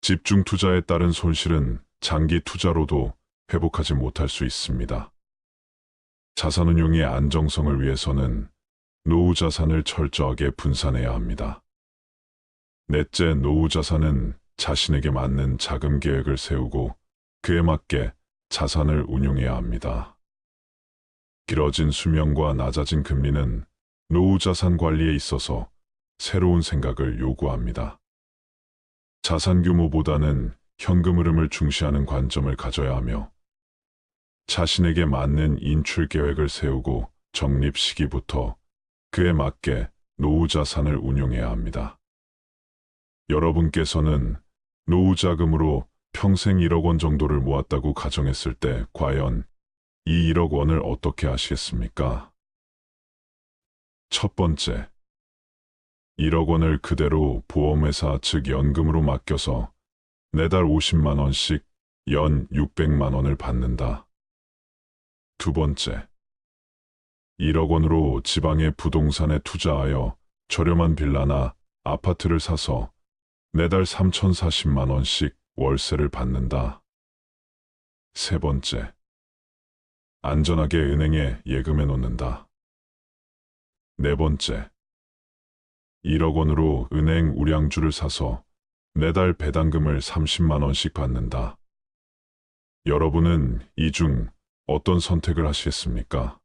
집중 투자에 따른 손실은 장기 투자로도 회복하지 못할 수 있습니다. 자산운용의 안정성을 위해서는 노후 자산을 철저하게 분산해야 합니다. 넷째, 노후 자산은 자신에게 맞는 자금 계획을 세우고 그에 맞게 자산을 운용해야 합니다. 길어진 수명과 낮아진 금리는 노후 자산 관리에 있어서 새로운 생각을 요구합니다. 자산 규모보다는 현금 흐름을 중시하는 관점을 가져야 하며 자신에게 맞는 인출 계획을 세우고 적립 시기부터 그에 맞게 노후 자산을 운용해야 합니다. 여러분께서는 노후 자금으로 평생 1억 원 정도를 모았다고 가정했을 때 과연 이 1억 원을 어떻게 하시겠습니까? 첫 번째, 1억 원을 그대로 보험회사 즉 연금으로 맡겨서 매달 50만 원씩 연 600만 원을 받는다. 두 번째, 1억 원으로 지방의 부동산에 투자하여 저렴한 빌라나 아파트를 사서 매달 3,040만 원씩 월세를 받는다. 세 번째, 안전하게 은행에 예금해 놓는다. 네 번째, 1억 원으로 은행 우량주를 사서 매달 배당금을 30만 원씩 받는다. 여러분은 이 중 어떤 선택을 하시겠습니까?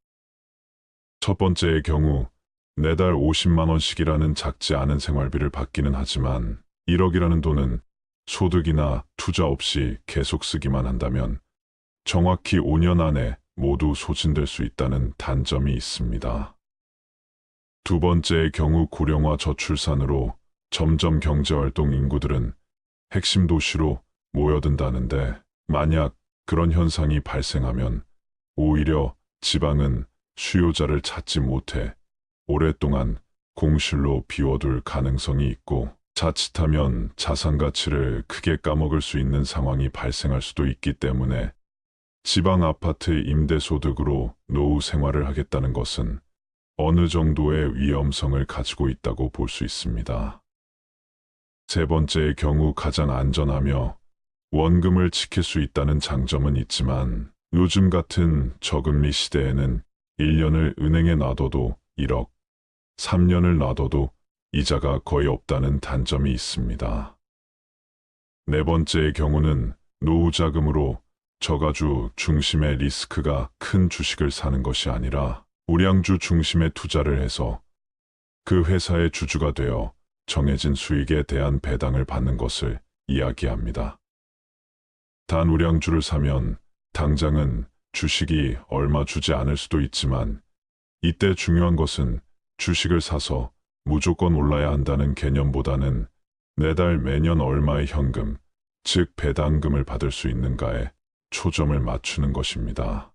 첫 번째의 경우 매달 50만 원씩이라는 작지 않은 생활비를 받기는 하지만 1억이라는 돈은 소득이나 투자 없이 계속 쓰기만 한다면 정확히 5년 안에 모두 소진될 수 있다는 단점이 있습니다. 두 번째의 경우 고령화 저출산으로 점점 경제활동 인구들은 핵심 도시로 모여든다는데 만약 그런 현상이 발생하면 오히려 지방은 수요자를 찾지 못해 오랫동안 공실로 비워둘 가능성이 있고 자칫하면 자산 가치를 크게 까먹을 수 있는 상황이 발생할 수도 있기 때문에 지방 아파트 임대소득으로 노후 생활을 하겠다는 것은 어느 정도의 위험성을 가지고 있다고 볼 수 있습니다. 세 번째의 경우 가장 안전하며 원금을 지킬 수 있다는 장점은 있지만 요즘 같은 저금리 시대에는 1년을 은행에 놔둬도 1억, 3년을 놔둬도 이자가 거의 없다는 단점이 있습니다. 네 번째의 경우는 노후 자금으로 저가주 중심의 리스크가 큰 주식을 사는 것이 아니라 우량주 중심의 투자를 해서 그 회사의 주주가 되어 정해진 수익에 대한 배당을 받는 것을 이야기합니다. 단 우량주를 사면 당장은 주식이 얼마 주지 않을 수도 있지만 이때 중요한 것은 주식을 사서 무조건 올라야 한다는 개념보다는 매달 매년 얼마의 현금, 즉 배당금을 받을 수 있는가에 초점을 맞추는 것입니다.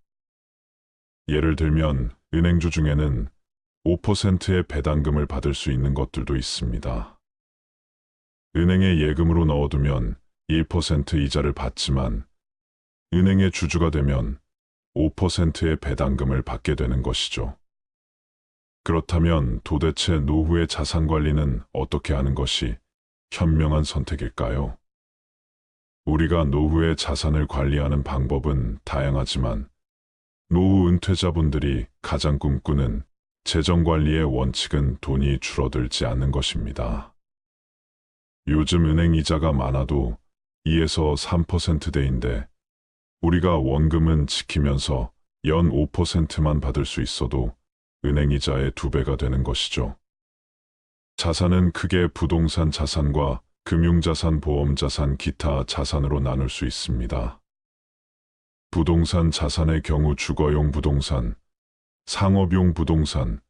예를 들면 은행주 중에는 5%의 배당금을 받을 수 있는 것들도 있습니다. 은행에 예금으로 넣어두면 1% 이자를 받지만 은행의 주주가 되면 5%의 배당금을 받게 되는 것이죠. 그렇다면 도대체 노후의 자산 관리는 어떻게 하는 것이 현명한 선택일까요? 우리가 노후의 자산을 관리하는 방법은 다양하지만 노후 은퇴자분들이 가장 꿈꾸는 재정관리의 원칙은 돈이 줄어들지 않는 것입니다. 요즘 은행 이자가 많아도 2에서 3%대인데 우리가 원금은 지키면서 연 5%만 받을 수 있어도 은행 이자의 2배가 되는 것이죠. 자산은 크게 부동산 자산과 금융자산, 보험자산, 기타 자산으로 나눌 수 있습니다. 부동산 자산의 경우 주거용 부동산, 상업용 부동산,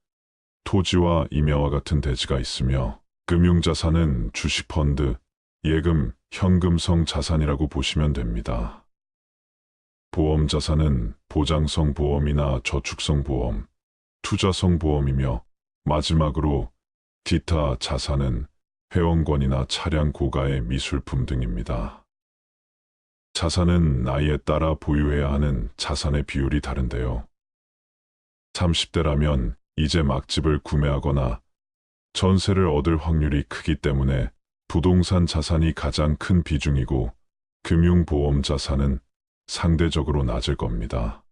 토지와 임야와 같은 대지가 있으며 금융자산은 주식펀드, 예금, 현금성 자산이라고 보시면 됩니다. 보험 자산은 보장성 보험이나 저축성 보험, 투자성 보험이며 마지막으로 기타 자산은 회원권이나 차량 고가의 미술품 등입니다. 자산은 나이에 따라 보유해야 하는 자산의 비율이 다른데요. 30대라면 이제 막 집을 구매하거나 전세를 얻을 확률이 크기 때문에 부동산 자산이 가장 큰 비중이고 금융보험 자산은 상대적으로 낮을 겁니다.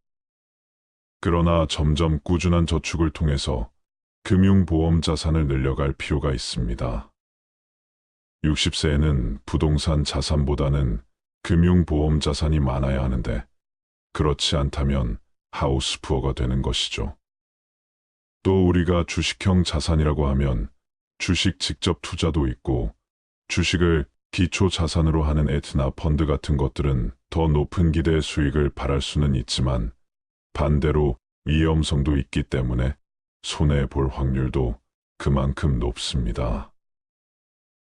그러나 점점 꾸준한 저축을 통해서 금융보험 자산을 늘려갈 필요가 있습니다. 60세에는 부동산 자산보다는 금융보험 자산이 많아야 하는데 그렇지 않다면 하우스푸어가 되는 것이죠. 또 우리가 주식형 자산이라고 하면 주식 직접 투자도 있고 주식을 기초 자산으로 하는 에트나 펀드 같은 것들은 더 높은 기대의 수익을 바랄 수는 있지만 반대로 위험성도 있기 때문에 손해볼 확률도 그만큼 높습니다.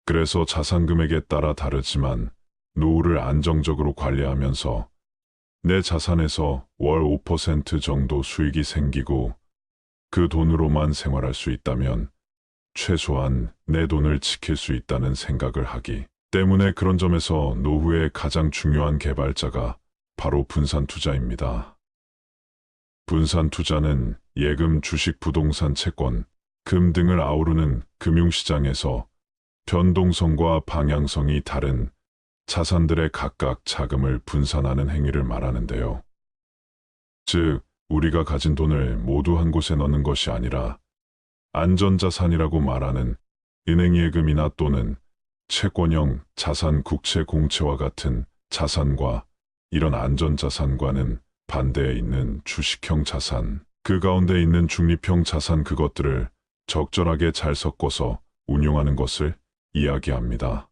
그래서 자산 금액에 따라 다르지만 노후를 안정적으로 관리하면서 내 자산에서 월 5% 정도 수익이 생기고 그 돈으로만 생활할 수 있다면 최소한 내 돈을 지킬 수 있다는 생각을 하기 때문에 그런 점에서 노후의 가장 중요한 개발자가 바로 분산 투자입니다. 분산 투자는 예금, 주식, 부동산, 채권, 금 등을 아우르는 금융시장에서 변동성과 방향성이 다른 자산들의 각각 자금을 분산하는 행위를 말하는데요. 즉, 우리가 가진 돈을 모두 한 곳에 넣는 것이 아니라 안전자산이라고 말하는 은행 예금이나 또는 채권형 자산, 국채, 공채와 같은 자산과 이런 안전자산과는 반대에 있는 주식형 자산, 그 가운데 있는 중립형 자산, 그것들을 적절하게 잘 섞어서 운용하는 것을 이야기합니다.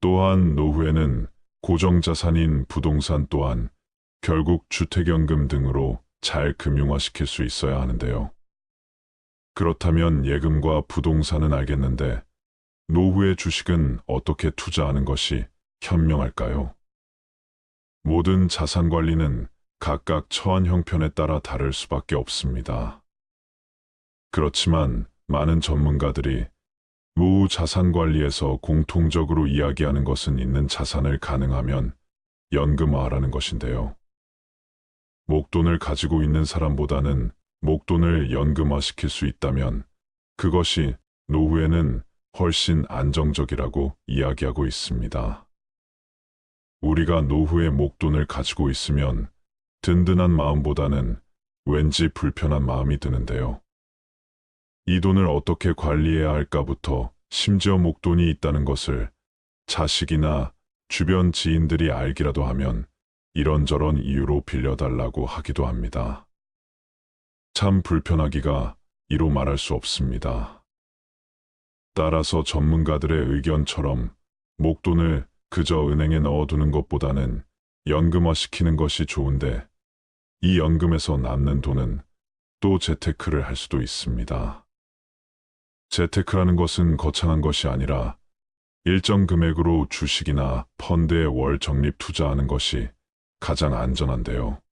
또한 노후에는 고정자산인 부동산 또한 결국 주택연금 등으로 잘 금융화시킬 수 있어야 하는데요. 그렇다면 예금과 부동산은 알겠는데 노후의 주식은 어떻게 투자하는 것이 현명할까요? 모든 자산 관리는 각각 처한 형편에 따라 다를 수밖에 없습니다. 그렇지만 많은 전문가들이 노후 자산 관리에서 공통적으로 이야기하는 것은 있는 자산을 가능하면 연금화하라는 것인데요. 목돈을 가지고 있는 사람보다는 목돈을 연금화시킬 수 있다면 그것이 노후에는 훨씬 안정적이라고 이야기하고 있습니다. 우리가 노후에 목돈을 가지고 있으면 든든한 마음보다는 왠지 불편한 마음이 드는데요. 이 돈을 어떻게 관리해야 할까부터 심지어 목돈이 있다는 것을 자식이나 주변 지인들이 알기라도 하면 이런저런 이유로 빌려달라고 하기도 합니다. 참 불편하기가 이로 말할 수 없습니다. 따라서 전문가들의 의견처럼 목돈을 그저 은행에 넣어두는 것보다는 연금화시키는 것이 좋은데 이 연금에서 남는 돈은 또 재테크를 할 수도 있습니다. 재테크라는 것은 거창한 것이 아니라 일정 금액으로 주식이나 펀드에 월 적립 투자하는 것이 가장 안전한데요.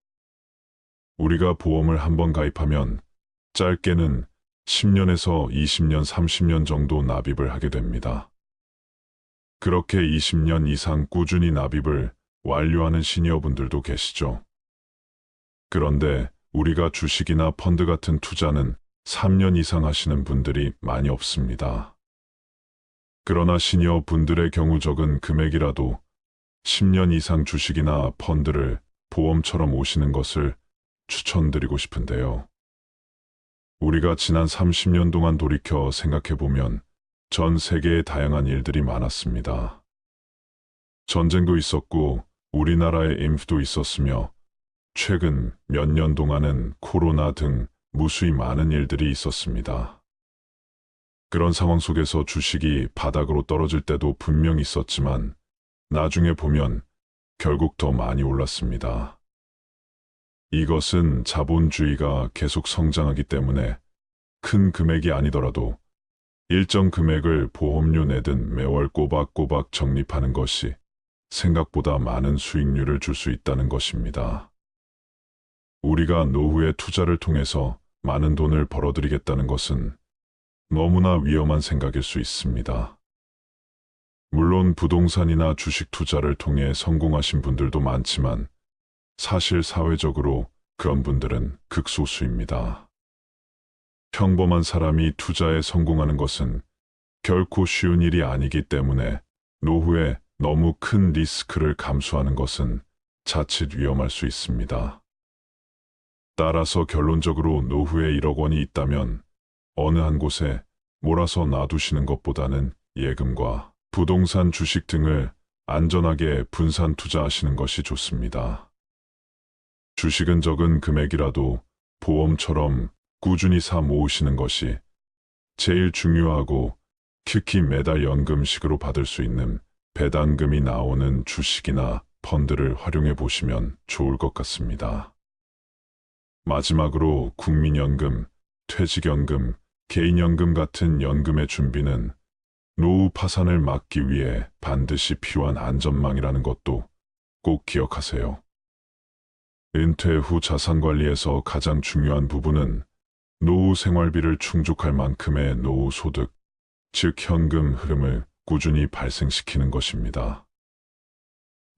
우리가 보험을 한번 가입하면 짧게는 10년에서 20년, 30년 정도 납입을 하게 됩니다. 그렇게 20년 이상 꾸준히 납입을 완료하는 시니어분들도 계시죠. 그런데 우리가 주식이나 펀드 같은 투자는 3년 이상 하시는 분들이 많이 없습니다. 그러나 시니어 분들의 경우 적은 금액이라도 10년 이상 주식이나 펀드를 보험처럼 오시는 것을 추천드리고 싶은데요. 우리가 지난 30년 동안 돌이켜 생각해보면 전 세계에 다양한 일들이 많았습니다. 전쟁도 있었고 우리나라에 인프도 있었으며 최근 몇 년 동안은 코로나 등 무수히 많은 일들이 있었습니다. 그런 상황 속에서 주식이 바닥으로 떨어질 때도 분명 있었지만 나중에 보면 결국 더 많이 올랐습니다. 이것은 자본주의가 계속 성장하기 때문에 큰 금액이 아니더라도 일정 금액을 보험료 내든 매월 꼬박꼬박 적립하는 것이 생각보다 많은 수익률을 줄 수 있다는 것입니다. 우리가 노후의 투자를 통해서 많은 돈을 벌어들이겠다는 것은 너무나 위험한 생각일 수 있습니다. 물론 부동산이나 주식 투자를 통해 성공하신 분들도 많지만 사실 사회적으로 그런 분들은 극소수입니다. 평범한 사람이 투자에 성공하는 것은 결코 쉬운 일이 아니기 때문에 노후에 너무 큰 리스크를 감수하는 것은 자칫 위험할 수 있습니다. 따라서 결론적으로 노후에 1억 원이 있다면 어느 한 곳에 몰아서 놔두시는 것보다는 예금과 부동산 주식 등을 안전하게 분산 투자하시는 것이 좋습니다. 주식은 적은 금액이라도 보험처럼 꾸준히 사 모으시는 것이 제일 중요하고 특히 매달 연금식으로 받을 수 있는 배당금이 나오는 주식이나 펀드를 활용해 보시면 좋을 것 같습니다. 마지막으로 국민연금, 퇴직연금, 개인연금 같은 연금의 준비는 노후 파산을 막기 위해 반드시 필요한 안전망이라는 것도 꼭 기억하세요. 은퇴 후 자산 관리에서 가장 중요한 부분은 노후 생활비를 충족할 만큼의 노후 소득, 즉 현금 흐름을 꾸준히 발생시키는 것입니다.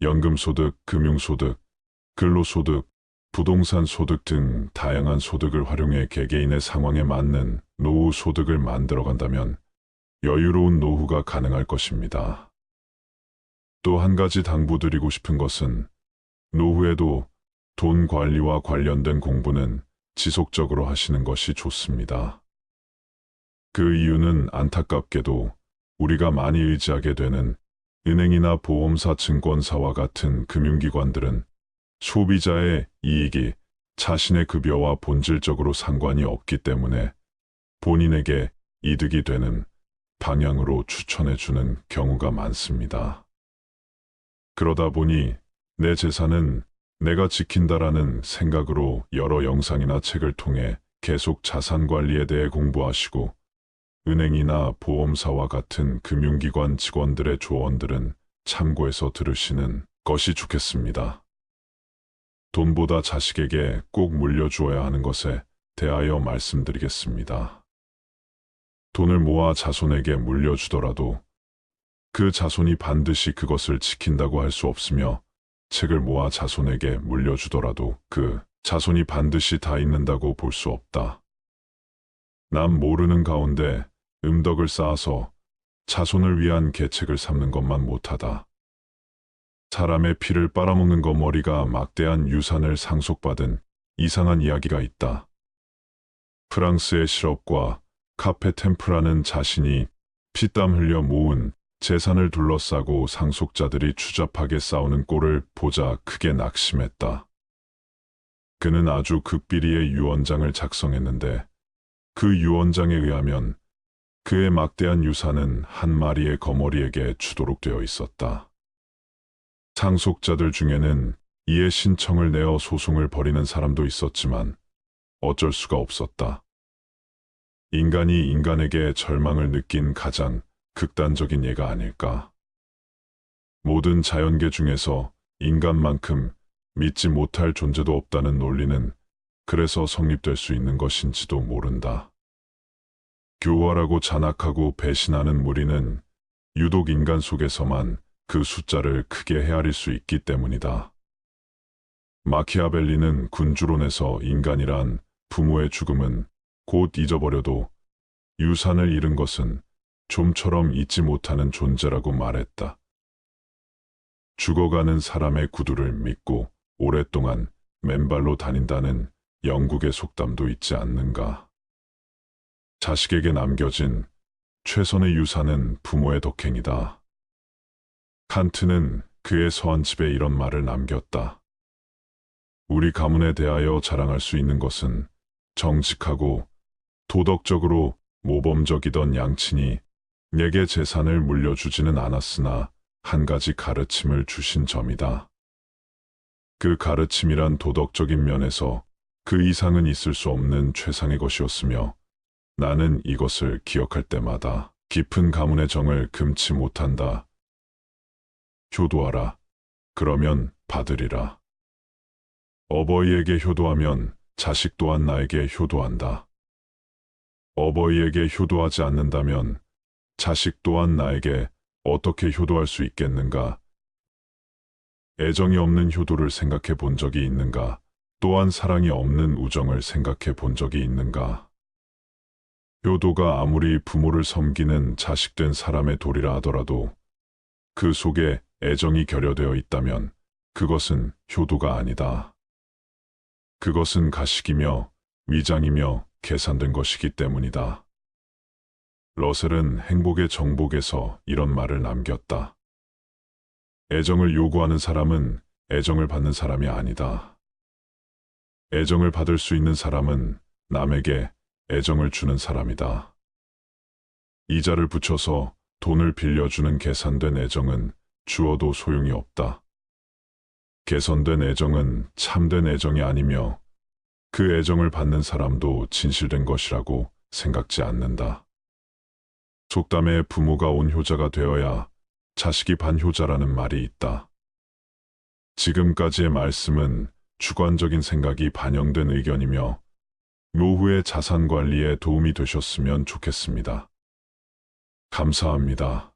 연금 소득, 금융 소득, 근로 소득, 부동산 소득 등 다양한 소득을 활용해 개개인의 상황에 맞는 노후 소득을 만들어간다면 여유로운 노후가 가능할 것입니다. 또 한 가지 당부드리고 싶은 것은 노후에도 돈 관리와 관련된 공부는 지속적으로 하시는 것이 좋습니다. 그 이유는 안타깝게도 우리가 많이 의지하게 되는 은행이나 보험사, 증권사와 같은 금융기관들은 소비자의 이익이 자신의 급여와 본질적으로 상관이 없기 때문에 본인에게 이득이 되는 방향으로 추천해주는 경우가 많습니다. 그러다 보니 내 재산은 내가 지킨다라는 생각으로 여러 영상이나 책을 통해 계속 자산 관리에 대해 공부하시고 은행이나 보험사와 같은 금융기관 직원들의 조언들은 참고해서 들으시는 것이 좋겠습니다. 돈보다 자식에게 꼭 물려주어야 하는 것에 대하여 말씀드리겠습니다. 돈을 모아 자손에게 물려주더라도 그 자손이 반드시 그것을 지킨다고 할 수 없으며 책을 모아 자손에게 물려주더라도 그 자손이 반드시 다 읽는다고 볼 수 없다. 남 모르는 가운데 음덕을 쌓아서 자손을 위한 계책을 삼는 것만 못하다. 사람의 피를 빨아먹는 거머리가 막대한 유산을 상속받은 이상한 이야기가 있다. 프랑스의 실업과 카페 템프라는 자신이 피땀 흘려 모은 재산을 둘러싸고 상속자들이 추잡하게 싸우는 꼴을 보자 크게 낙심했다. 그는 아주 극비리의 유언장을 작성했는데 그 유언장에 의하면 그의 막대한 유산은 한 마리의 거머리에게 주도록 되어 있었다. 상속자들 중에는 이에 신청을 내어 소송을 벌이는 사람도 있었지만 어쩔 수가 없었다. 인간이 인간에게 절망을 느낀 가장 극단적인 예가 아닐까. 모든 자연계 중에서 인간만큼 믿지 못할 존재도 없다는 논리는 그래서 성립될 수 있는 것인지도 모른다. 교활하고 잔악하고 배신하는 무리는 유독 인간 속에서만 그 숫자를 크게 헤아릴 수 있기 때문이다. 마키아벨리는 군주론에서 인간이란 부모의 죽음은 곧 잊어버려도 유산을 잃은 것은 좀처럼 잊지 못하는 존재라고 말했다. 죽어가는 사람의 구두를 믿고 오랫동안 맨발로 다닌다는 영국의 속담도 있지 않는가. 자식에게 남겨진 최선의 유산은 부모의 덕행이다. 칸트는 그의 서한집에 이런 말을 남겼다. 우리 가문에 대하여 자랑할 수 있는 것은 정직하고 도덕적으로 모범적이던 양친이 내게 재산을 물려주지는 않았으나 한 가지 가르침을 주신 점이다. 그 가르침이란 도덕적인 면에서 그 이상은 있을 수 없는 최상의 것이었으며 나는 이것을 기억할 때마다 깊은 가문의 정을 금치 못한다. 효도하라. 그러면 받으리라. 어버이에게 효도하면 자식 또한 나에게 효도한다. 어버이에게 효도하지 않는다면 자식 또한 나에게 어떻게 효도할 수 있겠는가? 애정이 없는 효도를 생각해 본 적이 있는가? 또한 사랑이 없는 우정을 생각해 본 적이 있는가? 효도가 아무리 부모를 섬기는 자식된 사람의 도리라 하더라도 그 속에 애정이 결여되어 있다면 그것은 효도가 아니다. 그것은 가식이며 위장이며 계산된 것이기 때문이다. 러셀은 행복의 정복에서 이런 말을 남겼다. 애정을 요구하는 사람은 애정을 받는 사람이 아니다. 애정을 받을 수 있는 사람은 남에게 애정을 주는 사람이다. 이자를 붙여서 돈을 빌려주는 계산된 애정은 주어도 소용이 없다. 개선된 애정은 참된 애정이 아니며 그 애정을 받는 사람도 진실된 것이라고 생각지 않는다. 속담에 부모가 온효자가 되어야 자식이 반효자라는 말이 있다. 지금까지의 말씀은 주관적인 생각이 반영된 의견이며 노후의 자산 관리에 도움이 되셨으면 좋겠습니다. 감사합니다.